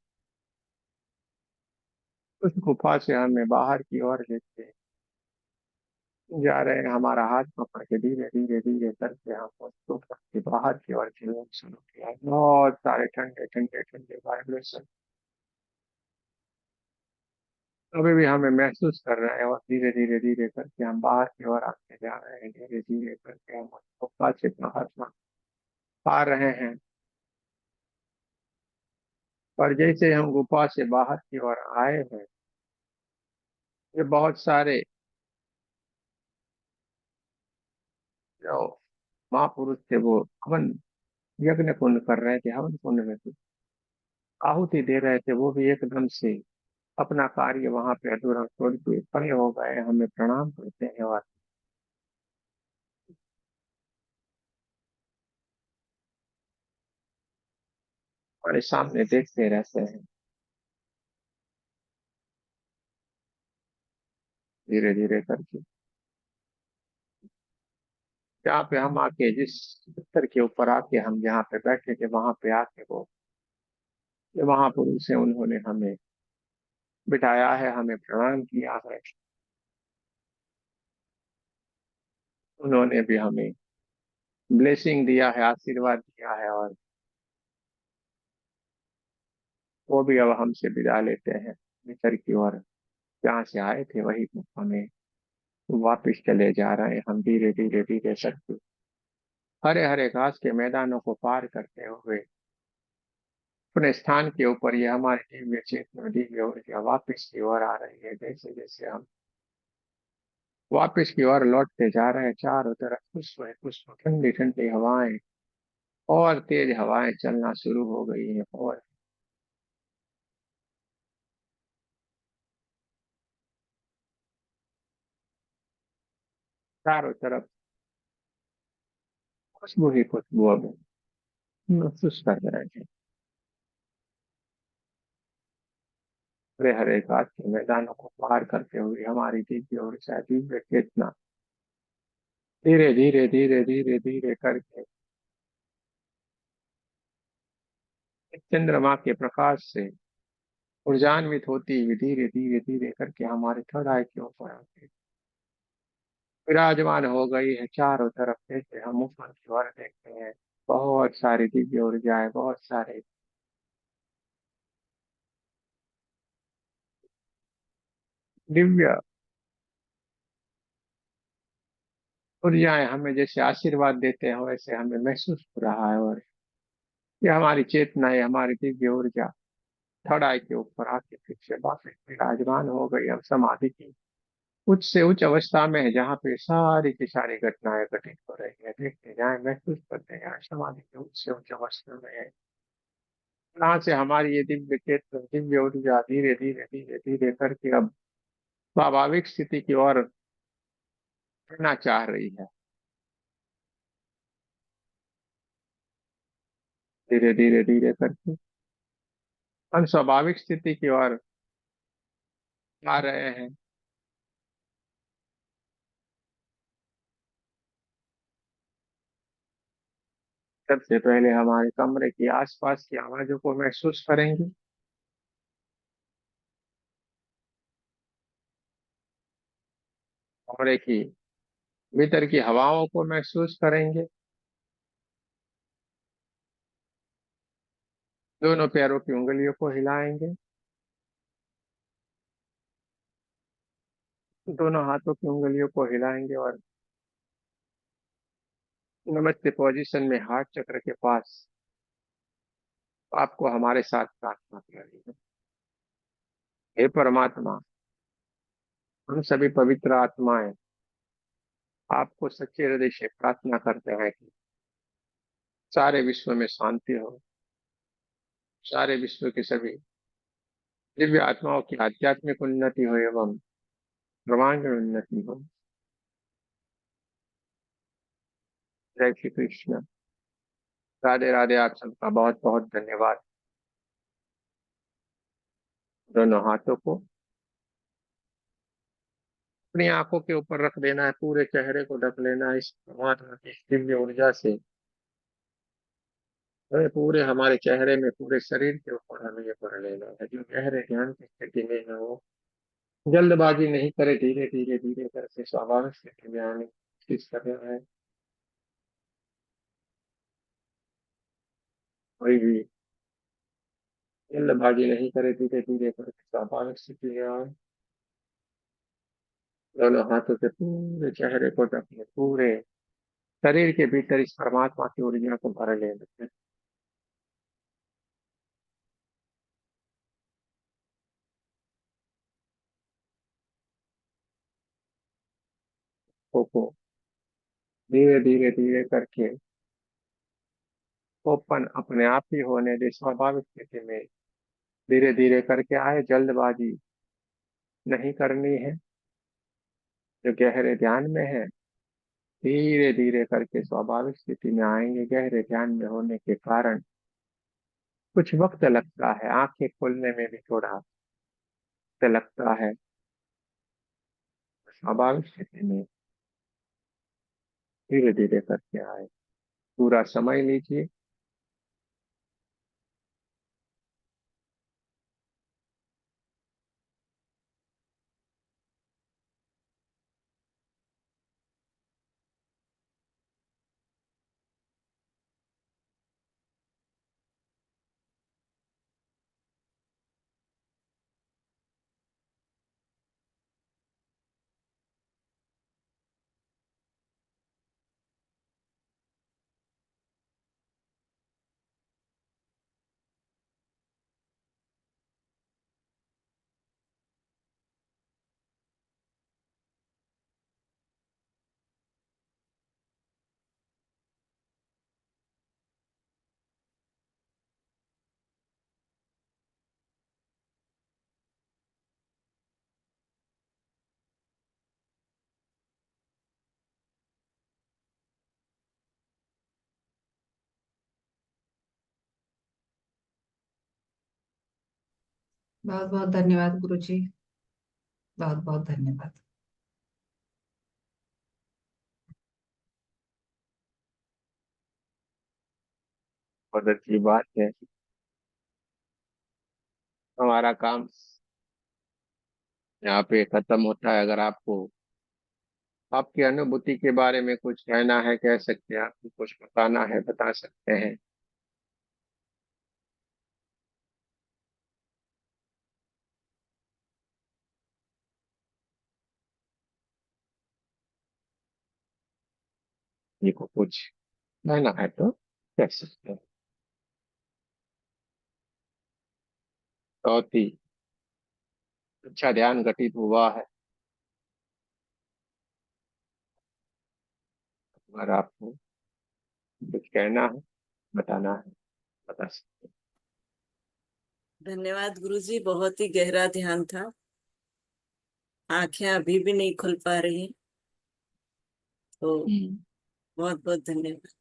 उस गुफा से हमें बाहर की ओर लेते जा रहे हैं। हमारा हाथ पकड़ के धीरे धीरे धीरे करके हम उस गुफा के बाहर की ओर चलना शुरू किया। बहुत सारे ठंडे ठंडे ठंडे वाइब्रेशन अभी भी हमें महसूस कर रहे हैं और धीरे धीरे धीरे करके हम बाहर की ओर आते जा रहे हैं। धीरे धीरे करके हम उस गुफा से बाहर आ रहे हैं। और जैसे हम गुफा से बाहर की ओर आए हैं, ये बहुत सारे जो महापुरुष थे वो हवन यज्ञ कुंड कर रहे थे, हवन कुंड में कुछ आहुति दे रहे थे, वो भी एकदम से अपना कार्य वहां पे अधूरा छोड़ के खड़े हो गए, हमें प्रणाम करते हैं और हमारे सामने देखते रहते हैं, धीरे धीरे करके। जहाँ पे हम आके, जिस पत्थर के ऊपर आके हम जहाँ पे बैठे थे, वहां पे आके वो जो महापुरुष है उन्होंने हमें बिठाया है, हमें प्रणाम किया है। उन्होंने भी हमें ब्लेसिंग दिया है, आशीर्वाद दिया है, और वो भी अब हमसे विदा लेते हैं भीतर की ओर। जहाँ से आए थे वही हमें वापिस चले जा रहे हैं, हम धीरे धीरे धीरे करके हरे हरे घास के मैदानों को पार करते हुए अपने स्थान के ऊपर। ये हमारी दिव्य चेतना, दिव्य ऊर्जा वापिस की ओर आ रही है। जैसे जैसे हम वापिस की ओर लौटते जा रहे हैं, चारों तरफ पुष्प है, पुष्प, ठंडी ठंडी हवाएं और तेज हवाएं चलना शुरू हो गई हैं, और चारों तरफ खुशबू ही खुशबू अब महसूस कर रहे हैं। हरे हरे घास के मैदानों को पार करते हुए हमारी दिव्य ऊर्जा, दिव्य चेतना धीरे धीरे धीरे धीरे धीरे करके चंद्रमा के प्रकाश से ऊर्जान्वित होती हुई धीरे धीरे धीरे करके हमारे थड़ाए के ऊपर आके विराजमान हो गई है। चारों तरफ जैसे हम ऊपर की ओर देखते हैं, बहुत सारी दिव्य ऊर्जाएं, बहुत सारे दिव्य ऊर्जाएं हमें जैसे आशीर्वाद देते हैं, वैसे हमें महसूस हो रहा है। और ये हमारी चेतना, ये हमारी दिव्य ऊर्जा थड़ाई के ऊपर आके फिर से वापस विराजमान हो गई। हम समाधि की उच्च से उच्च अवस्था में है, जहाँ पे सारी की सारी घटनाएं घटित हो रही है। देखते जाए, महसूस करते हैं, समाधि के उच्च से उच्च अवस्था में है। यहाँ से हमारी ये दिव्य चेतना, दिव्य ऊर्जा धीरे धीरे धीरे धीरे करके अब स्वाभाविक स्थिति की ओर बढ़ना चाह रही है। धीरे धीरे धीरे करके हम स्वाभाविक स्थिति की ओर आ रहे हैं। सबसे पहले हमारे कमरे के आसपास की आवाजों को महसूस करेंगे। कमरे की भीतर की हवाओं को महसूस करेंगे। दोनों पैरों की उंगलियों को हिलाएंगे। दोनों हाथों की उंगलियों को हिलाएंगे और नमस्ते पोजीशन में हार्ट चक्र के पास आपको हमारे साथ प्रार्थना करनी है। हे परमात्मा, हम सभी पवित्र आत्माएं आपको सच्चे हृदय से प्रार्थना करते हैं कि सारे विश्व में शांति हो, सारे विश्व के सभी दिव्य आत्माओं की आध्यात्मिक उन्नति हो एवं सर्वांगीण उन्नति हो। जय श्री कृष्ण। राधे राधे। आप सबका बहुत बहुत धन्यवाद। दोनों हाथों को अपनी आंखों के ऊपर रख देना है, पूरे चेहरे को ढक लेना है इस परमात्मा की दिव्य ऊर्जा से। हमें पूरे हमारे चेहरे में, पूरे शरीर के ऊपर हमें ये कर लेना है। जो गहरे ध्यान की स्थिति में है वो जल्दबाजी नहीं करे, धीरे धीरे धीरे करके स्वाभाविक स्थिति में आने की कोशिश कर रहा है। कोई भी जल्दबाजी नहीं करे, धीरे धीरे करके स्वाभाविक स्थिति में आए। दोनों हाथों से पूरे चेहरे को ढक, पूरे शरीर के भीतर इस परमात्मा की ऊर्जा को भर लेना है। को धीरे धीरे धीरे करके ओपन अपने आप ही होने दे स्वाभाविक स्थिति में। धीरे धीरे करके आए, जल्दबाजी नहीं करनी है। जो गहरे ध्यान में है, धीरे धीरे करके स्वाभाविक स्थिति में आएंगे। गहरे ध्यान में होने के कारण कुछ वक्त लगता है, आंखें खोलने में भी थोड़ा वक्त लगता है। स्वाभाविक स्थिति में धीरे धीरे करके आए। पूरा समय लीजिए। बहुत बहुत धन्यवाद गुरु जी। बहुत बहुत धन्यवाद। बहुत अच्छी बात है। हमारा काम यहाँ पे खत्म होता है। अगर आपको आपकी अनुभूति के बारे में कुछ कहना है, कह सकते हैं। आपको कुछ बताना है, बता सकते हैं। ये को कुछ कहना है तो कह सकते हैं। बहुत ही अच्छा ध्यान घटित हुआ है। अगर आपको कुछ कहना है, बताना है, बता सकते हैं। धन्यवाद गुरुजी, बहुत ही गहरा ध्यान था। आंखें अभी भी नहीं खुल पा रही, तो बहुत बहुत धन्यवाद।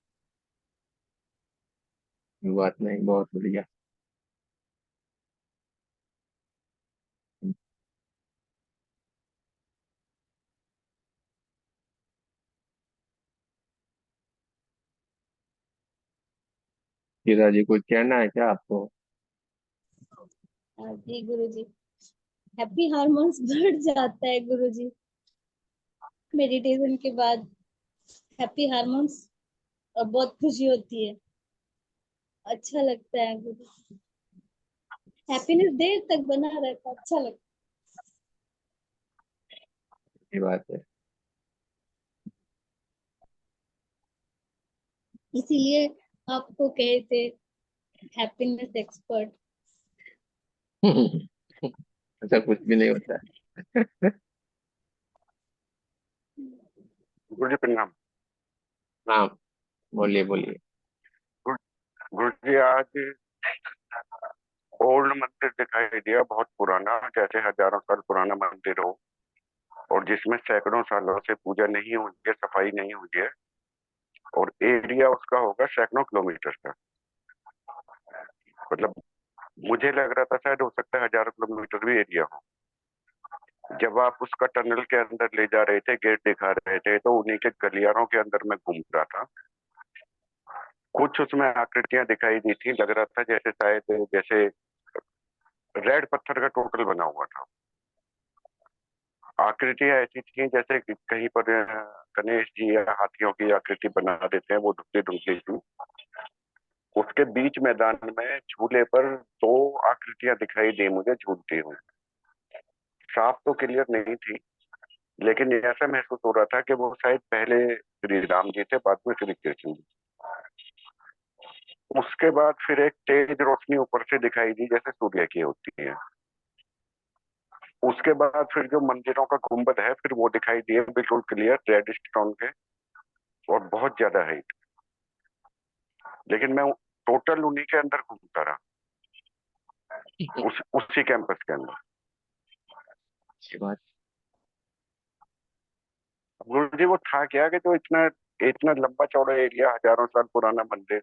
कोई बात नहीं, बहुत बढ़िया। गीता जी, कुछ कहना है क्या आपको? जी गुरुजी, हैप्पी हार्मोन्स बढ़ जाता है गुरुजी मेडिटेशन के बाद। हैप्पी हार्मोन्स और बहुत खुशी होती है, अच्छा लगता है गुरु। हैप्पीनेस देर तक बना रहता है, अच्छा लगता ये बात है। है। इसीलिए आपको कहे थे हैप्पीनेस एक्सपर्ट। ऐसा कुछ भी नहीं होता है। गुरु जी प्रणाम। हाँ, बोलिए बोलिए। गुरु जी, आज ओल्ड मंदिर दिखाई दिया, बहुत पुराना, जैसे हजारों साल पुराना मंदिर हो, और जिसमें सैकड़ों सालों से पूजा नहीं हुई है, सफाई नहीं हुई है, और एरिया उसका होगा सैकड़ों किलोमीटर का। मतलब मुझे लग रहा था शायद हो सकता है हजारों किलोमीटर भी एरिया हो। जब आप उसका टनल के अंदर ले जा रहे थे, गेट दिखा रहे थे, तो उन्हीं के गलियारों के अंदर में घूम रहा था। कुछ उसमें आकृतियां दिखाई दी थी, लग रहा था जैसे शायद जैसे रेड पत्थर का टोटल बना हुआ था। आकृतियां ऐसी थी जैसे कि कहीं पर गणेश जी या हाथियों की आकृति बना देते हैं, वो धुंधली धुंधली थी। उसके बीच मैदान में झूले पर दो आकृतियां दिखाई दी मुझे झूलती हुई। साफ तो क्लियर नहीं थी, लेकिन ऐसा महसूस हो रहा था कि वो शायद पहले श्री राम जी थे, बाद में श्री कृष्ण जी। उसके बाद फिर एक तेज रोशनी ऊपर से दिखाई दी जैसे सूर्य की होती है। उसके बाद फिर जो मंदिरों का गुंबद है, फिर वो दिखाई दिए बिल्कुल क्लियर रेड स्टोन के। और बहुत ज्यादा हाइट, लेकिन मैं टोटल उन्हीं के अंदर घूमता रहा, उसी कैंपस के अंदर। अच्छी बात। गुरु जी वो था क्या कि जो इतना इतना लंबा चौड़ा एरिया, हजारों साल पुराना मंदिर,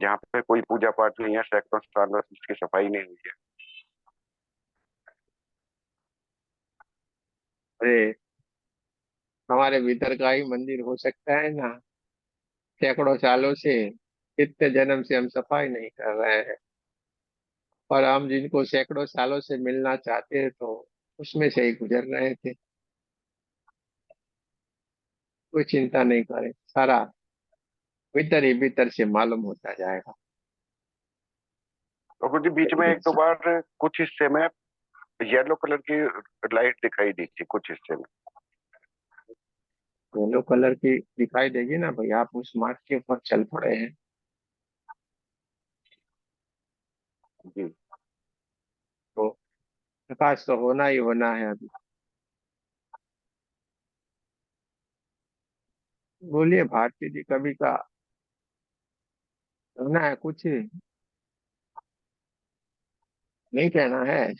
जहाँ पे कोई पूजा पाठ नहीं है, सैकड़ों साल में उसकी सफाई नहीं हुई है। अरे हमारे भीतर का ही मंदिर हो सकता है ना, सैकड़ों सालों से, कितने जन्म से हम सफाई नहीं कर रहे हैं, और हम जिनको सैकड़ों सालों से मिलना चाहते हैं तो उसमें से ही गुजर रहे थे। कोई चिंता नहीं करे, सारा भीतर ही भीतर से मालूम होता जाएगा। और गुरु जी बीच में एक दो बार कुछ हिस्से में येलो कलर की लाइट दिखाई दी थी, कुछ हिस्से में। येलो कलर की दिखाई देगी ना भाई, आप उस मार्ग के ऊपर चल पड़े हैं जी। तो प्रकाश तो होना ही होना है अभी। बोलिए भारती जी, कभी का होना है, कुछ नहीं कहना है?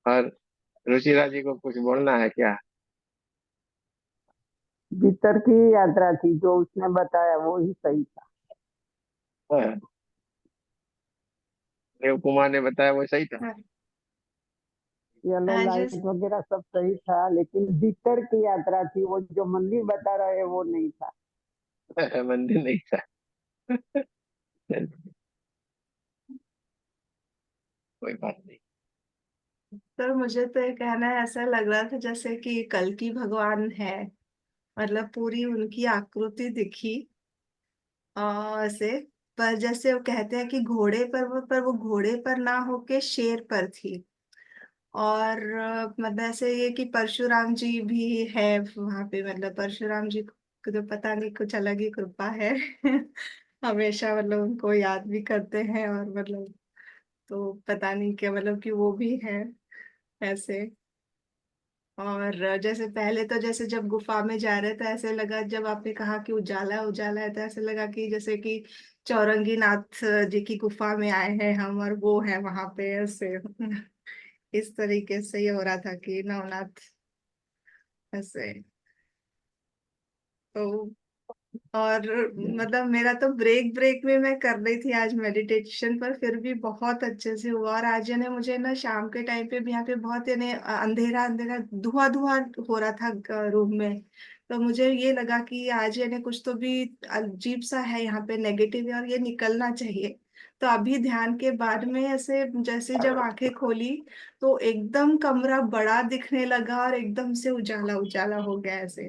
और रुचिरा जी को कुछ बोलना है क्या? भीतर की यात्रा थी, जो उसने बताया वो ही सही था। हाँ, देव कुमार ने बताया वो सही था। येलो लाइट वगैरह सब सही था, लेकिन भीतर की यात्रा थी, वो जो मंदिर बता रहे वो नहीं था। मंदिर नहीं था। कोई बात नहीं। सर मुझे तो ये कहना है, ऐसा लग रहा था जैसे कि कल की भगवान है, मतलब पूरी उनकी आकृति दिखी ऐसे। पर जैसे वो कहते हैं कि घोड़े पर वो घोड़े पर ना होके शेर पर थी। और मतलब ऐसे ये कि परशुराम जी भी है वहां पे, मतलब परशुराम जी को तो पता नहीं कुछ अलग ही कृपा है। हमेशा मतलब उनको याद भी करते हैं, और मतलब तो पता नहीं क्या, मतलब कि वो भी है ऐसे। और जैसे पहले तो जैसे जब गुफा में जा रहे थे, ऐसे लगा, जब आपने कहा कि उजाला उजाला है, तो ऐसे लगा कि जैसे कि चौरंगी नाथ जी की गुफा में आए हैं हम, और वो है वहां पे ऐसे। इस तरीके से ये हो रहा था कि नवनाथ ऐसे। तो और मतलब मेरा तो ब्रेक ब्रेक में मैं कर रही थी आज मेडिटेशन, पर फिर भी बहुत अच्छे से हुआ। और आज यानी मुझे ना शाम के टाइम पे भी यहाँ पे बहुत यानी अंधेरा अंधेरा धुआं धुआं हो रहा था रूम में। तो मुझे ये लगा कि आज यानी कुछ तो भी अजीब सा है यहाँ पे, नेगेटिव है, और ये निकलना चाहिए। तो अभी ध्यान के बाद में ऐसे जैसे जब आंखें खोली, तो एकदम कमरा बड़ा दिखने लगा, और एकदम से उजाला उजाला हो गया ऐसे।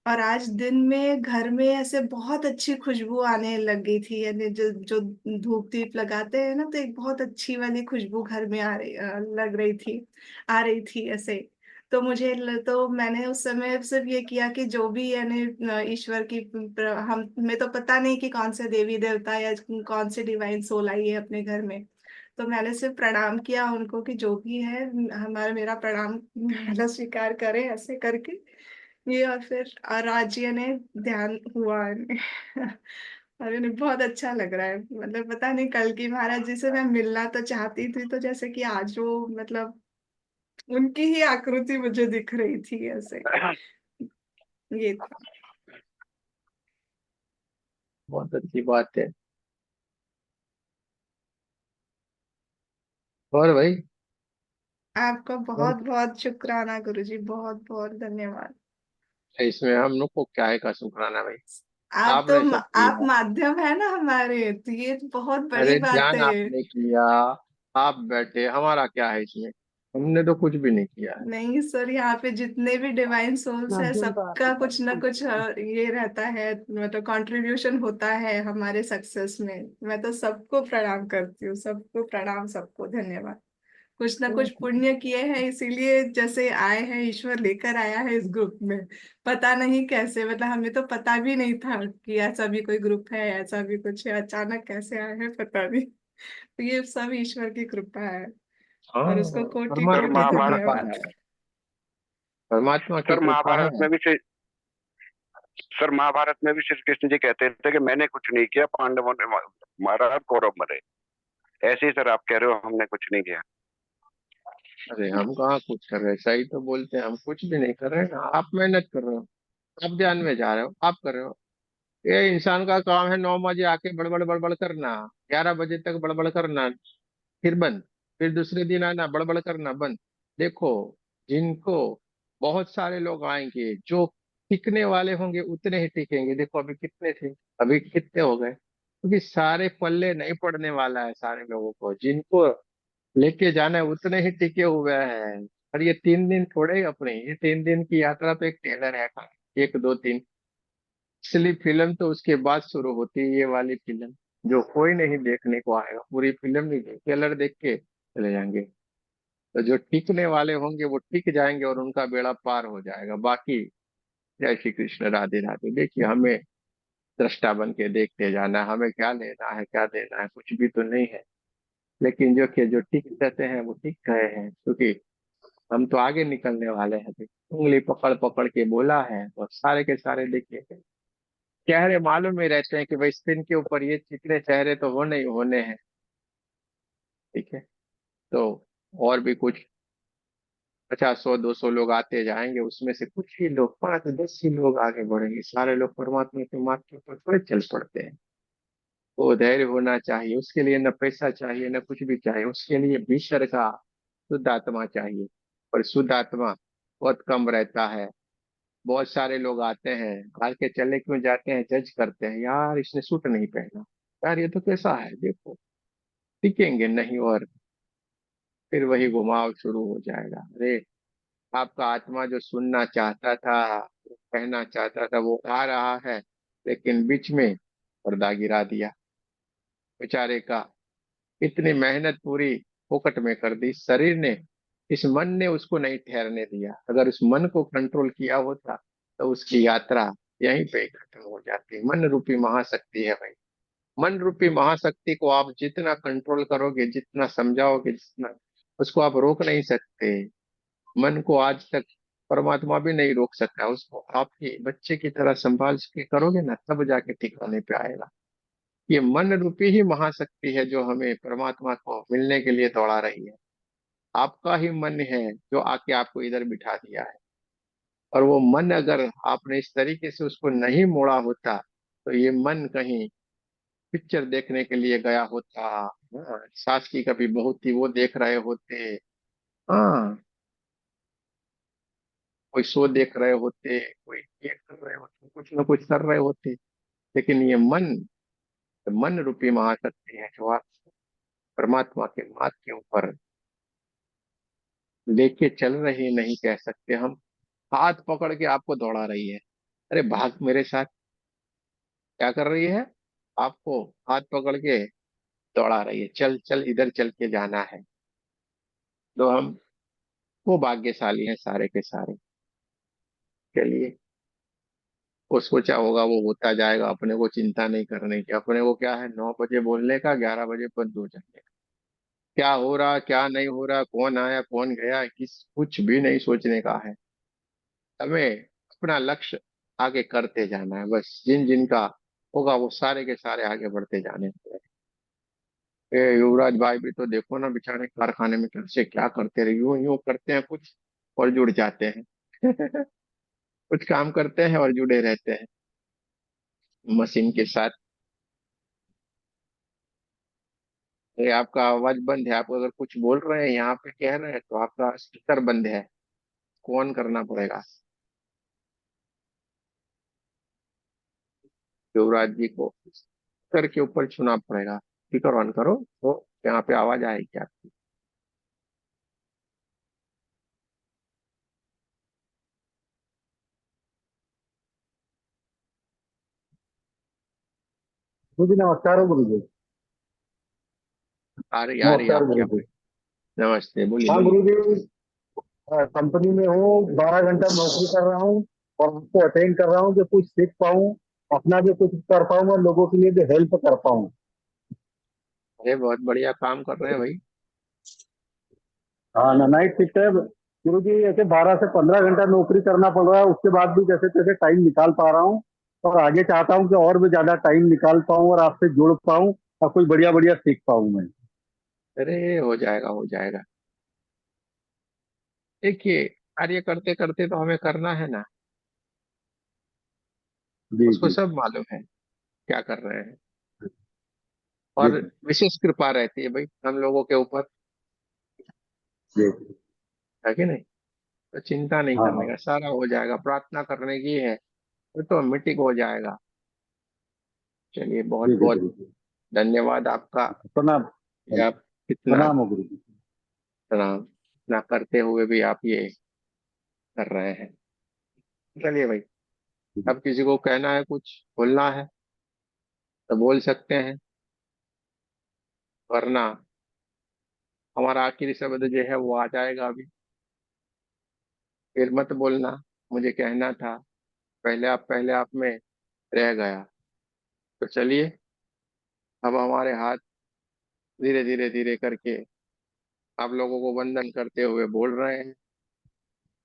और आज दिन में घर में ऐसे बहुत अच्छी खुशबू आने लग गई थी, यानी जो जो धूप दीप लगाते हैं ना, तो एक बहुत अच्छी वाली खुशबू घर में लग रही थी, आ रही थी ऐसे। तो तो मैंने उस समय सिर्फ ये किया कि जो भी यानी ईश्वर की हम हमें तो पता नहीं कि कौन से देवी देवता या कौन से डिवाइन सोल आई है अपने घर में। तो मैंने सिर्फ प्रणाम किया उनको कि जो भी है हमारा मेरा प्रणाम मतलब स्वीकार करें ऐसे करके ये। और फिर राज्य ने ध्यान हुआ और इन्हें बहुत अच्छा लग रहा है, मतलब पता नहीं कल की महाराज जी से मैं मिलना तो चाहती थी, तो जैसे कि आज वो मतलब उनकी ही आकृति मुझे दिख रही थी ऐसे। ये था। बहुत अच्छी बात है। और भाई, आपका और बहुत बहुत शुक्राना गुरुजी, बहुत बहुत धन्यवाद। इसमें हम लोग को क्या है का शुक्राना भाई, आप तो आपने सब आप किया। माध्यम है ना हमारे, तो ये बहुत बड़ी अरे बात ध्यान है। आपने किया, आप बैठे, हमारा क्या है इसमें? हमने तो कुछ भी नहीं किया है। नहीं सर, यहाँ पे जितने भी डिवाइन सोल्स है, माध्यम तो आप ही सबका का कुछ ना कुछ है। ये रहता है, मतलब कंट्रीब्यूशन होता है हमारे सक्सेस में। मैं तो सबको प्रणाम करती हूँ, सबको प्रणाम, सबको धन्यवाद। कुछ ना कुछ पुण्य किए हैं, इसीलिए जैसे आए हैं, ईश्वर लेकर आया है इस ग्रुप में। पता नहीं कैसे, मतलब हमें तो पता भी नहीं था कि ऐसा भी कोई ग्रुप है, ऐसा भी कुछ है, अचानक कैसे आए हैं पता नहीं। तो ये सब ईश्वर की कृपा है। और उसको हाँ, कोटि सर कोटि परमात्मा की महाभारत कृपा धन्यवाद। है। परमात्मा की सर कृपा महाभारत है। में भी सर महाभारत में भी श्री कृष्ण जी कहते थे कि मैंने कुछ नहीं किया, पांडवों ने मारा, कौरव मरे। ऐसे ही सर आप कह रहे हो हमने कुछ नहीं किया। अरे हम कहाँ कुछ कर रहे हैं, सही तो बोलते हैं, हम कुछ भी नहीं कर रहे हैं ना। आप मेहनत कर रहे हो, आप ध्यान में जा रहे हो, आप कर रहे हो। ये इंसान का काम है 9 बजे आके बड़बड़ बड़बड़ करना, 11 बजे तक बड़बड़ करना, फिर बंद, फिर दूसरे दिन आना बड़बड़ करना बंद। देखो, जिनको बहुत सारे लोग आएंगे, जो टिकने वाले होंगे उतने ही टिकेंगे। देखो अभी कितने थे, अभी कितने हो गए, क्योंकि सारे पल्ले नहीं पड़ने वाला है। सारे लोगों को जिनको लेके जाना है उतने ही टिके हुए हैं। और ये 3 दिन थोड़े ही अपने, ये 3 दिन की यात्रा तो एक टेलर है का, 1 2 3। असली फिल्म तो उसके बाद शुरू होती है, ये वाली फिल्म जो कोई नहीं देखने को आएगा। पूरी फिल्म नहीं देख, ट्रेलर देख के चले जाएंगे। तो जो टिकने वाले होंगे वो टिक जाएंगे और उनका बेड़ा पार हो जाएगा। बाकी जय श्री कृष्ण, राधे राधे। देखिए, हमें दृष्टा बन के देखते जाना है, हमें क्या लेना है क्या देना है, कुछ भी तो नहीं है। लेकिन जो कि जो टिक जाते हैं वो टिक गए हैं, क्योंकि हम तो आगे निकलने वाले हैं। अभी उंगली पकड़ पकड़ के बोला है, और सारे के सारे देखिए चेहरे मालूम ही रहते हैं कि भाई स्क्रीन के ऊपर ये चिकने चेहरे तो होने ही होने हैं। ठीक है, तो और भी कुछ 50 100 200 लोग आते जाएंगे, उसमें से कुछ ही लोग, 5 10 ही लोग आगे बढ़ेंगे। सारे लोग परमात्मा के मार्ग के ऊपर थोड़े चल पड़ते हैं। वो धैर्य होना चाहिए, उसके लिए न पैसा चाहिए न कुछ भी चाहिए, उसके लिए भीतर का शुद्ध आत्मा चाहिए। और शुद्ध आत्मा बहुत कम रहता है। बहुत सारे लोग आते हैं, हार के चले क्यों जाते हैं, जज करते हैं, यार इसने सूट नहीं पहना, यार ये तो कैसा है, देखो। टिकेंगे नहीं, और फिर वही घुमाव शुरू हो जाएगा। अरे, आपका आत्मा जो सुनना चाहता था, कहना चाहता था, वो आ रहा है, लेकिन बीच में पर्दा गिरा दिया बेचारे का। इतनी मेहनत पूरी फोकट में कर दी शरीर ने, इस मन ने उसको नहीं ठहरने दिया। अगर उस मन को कंट्रोल किया होता तो उसकी यात्रा यहीं पे ही खत्म हो जाती। मन रूपी महाशक्ति है भाई। मन रूपी महाशक्ति को आप जितना कंट्रोल करोगे, जितना समझाओगे, जितना, उसको आप रोक नहीं सकते। मन को आज तक परमात्मा भी नहीं रोक सकता। उसको आपके बच्चे की तरह संभाल के करोगे ना, तब जाके ठिकाने पे आएगा। ये मन रूपी ही महाशक्ति है जो हमें परमात्मा को मिलने के लिए दौड़ा रही है। आपका ही मन है जो आके आपको इधर बिठा दिया है। और वो मन अगर आपने इस तरीके से उसको नहीं मोड़ा होता, तो ये मन कहीं पिक्चर देखने के लिए गया होता। हाँ, सास की कभी बहू थी वो देख रहे होते। हाँ, कोई शो देख रहे होते, कोई ये कर रहे होते, कुछ ना कुछ कर रहे होते। लेकिन ये मन, मन रूपी महाशक्ति है जो आप परमात्मा के मार्ग के ऊपर लेके चल रही, नहीं कह सकते हम। हाथ पकड़ के आपको दौड़ा रही है। अरे भाग मेरे साथ, क्या कर रही है, आपको हाथ पकड़ के दौड़ा रही है, चल चल इधर चल के जाना है। तो हम वो भाग्यशाली हैं सारे के सारे। चलिए, वो सोचा होगा वो होता जाएगा, अपने को चिंता नहीं करने की। अपने को क्या है, 9 बजे बोलने का, 11 बजे बंद हो जाने का। क्या हो रहा क्या नहीं हो रहा, कौन आया कौन गया, किस कुछ भी नहीं सोचने का है। हमें अपना लक्ष्य आगे करते जाना है बस। जिन जिन का होगा वो सारे के सारे आगे बढ़ते जाने हैं। ये युवराज भाई भी तो देखो ना, बेचारे कारखाने में कैसे क्या करते रहे, यूं यूं करते हैं कुछ और जुड़ जाते हैं। कुछ काम करते हैं और जुड़े रहते हैं मशीन के साथ। ये आपका आवाज बंद है, आप अगर कुछ बोल रहे हैं यहाँ पे कह रहे हैं तो आपका स्पीकर बंद है, कौन करना पड़ेगा। युवराज जी को स्पीकर के ऊपर छूना पड़ेगा, स्पीकर ऑन करो तो यहाँ पे आवाज आएगी आपकी। गुरु जी नमस्कार हो गुरु जी। आ रही है नमस्कार आपकी गुरु आवाज। जी। नमस्ते, बोलिए हाँ बोलिए। गुरु जी, कंपनी में हूँ, 12 घंटा नौकरी कर रहा हूँ और आपको अटेंड कर रहा हूँ कि कुछ सीख पाऊँ, अपना भी कुछ कर पाऊँ और लोगों के लिए भी हेल्प कर पाऊँ। अरे बहुत बढ़िया काम कर रहे हैं भाई। हाँ ना, नाइट शिफ्ट है गुरु जी। ऐसे 12 से 15 घंटा नौकरी करना पड़ रहा है, उसके बाद भी जैसे तैसे टाइम निकाल पा रहा हूँ। और आगे चाहता हूँ कि और भी ज्यादा टाइम निकाल पाऊँ और आपसे जुड़ पाऊँ और कुछ बढ़िया बढ़िया सीख पाऊँ मैं। अरे हो जाएगा, हो जाएगा। देखिए, कार्य करते करते तो हमें करना है ना, जी उसको जी सब मालूम है क्या कर रहे हैं। जी और विशेष कृपा रहती है भाई हम लोगों के ऊपर, जी। है कि नहीं? तो चिंता नहीं हाँ करने हाँ का, सारा हो जाएगा। प्रार्थना करने की है तो ऑटोमेटिक हो जाएगा। चलिए, बहुत जी जी बहुत गुरु जी। धन्यवाद आपका प्रणाम। कि आप कितना प्रणाम हो गुरु जी। प्रणाम ना करते हुए भी आप ये कर रहे हैं। चलिए भाई, अब किसी को कहना है, कुछ बोलना है तो बोल सकते हैं, वरना हमारा आखिरी शब्द जो है वो आ जाएगा अभी। फिर मत बोलना मुझे कहना था, पहले आप में रह गया। तो चलिए, अब हमारे हाथ धीरे धीरे धीरे करके आप लोगों को वंदन करते हुए बोल रहे हैं।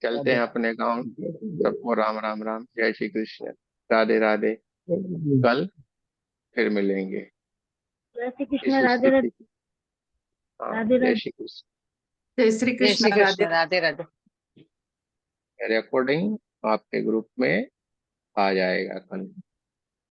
चलते हैं अपने गांव। सबको राम राम राम, जय श्री कृष्ण, राधे राधे। कल फिर मिलेंगे जय श्री कृष्ण, इस राधे स्थिति। राधे। हाँ, राधे जय राधे। श्री कृष्ण। जय श्री जय कृष्ण, श्री राधे। कृष्ण, राधे राधे। रिकॉर्डिंग आपके ग्रुप में आ जाएगा कल।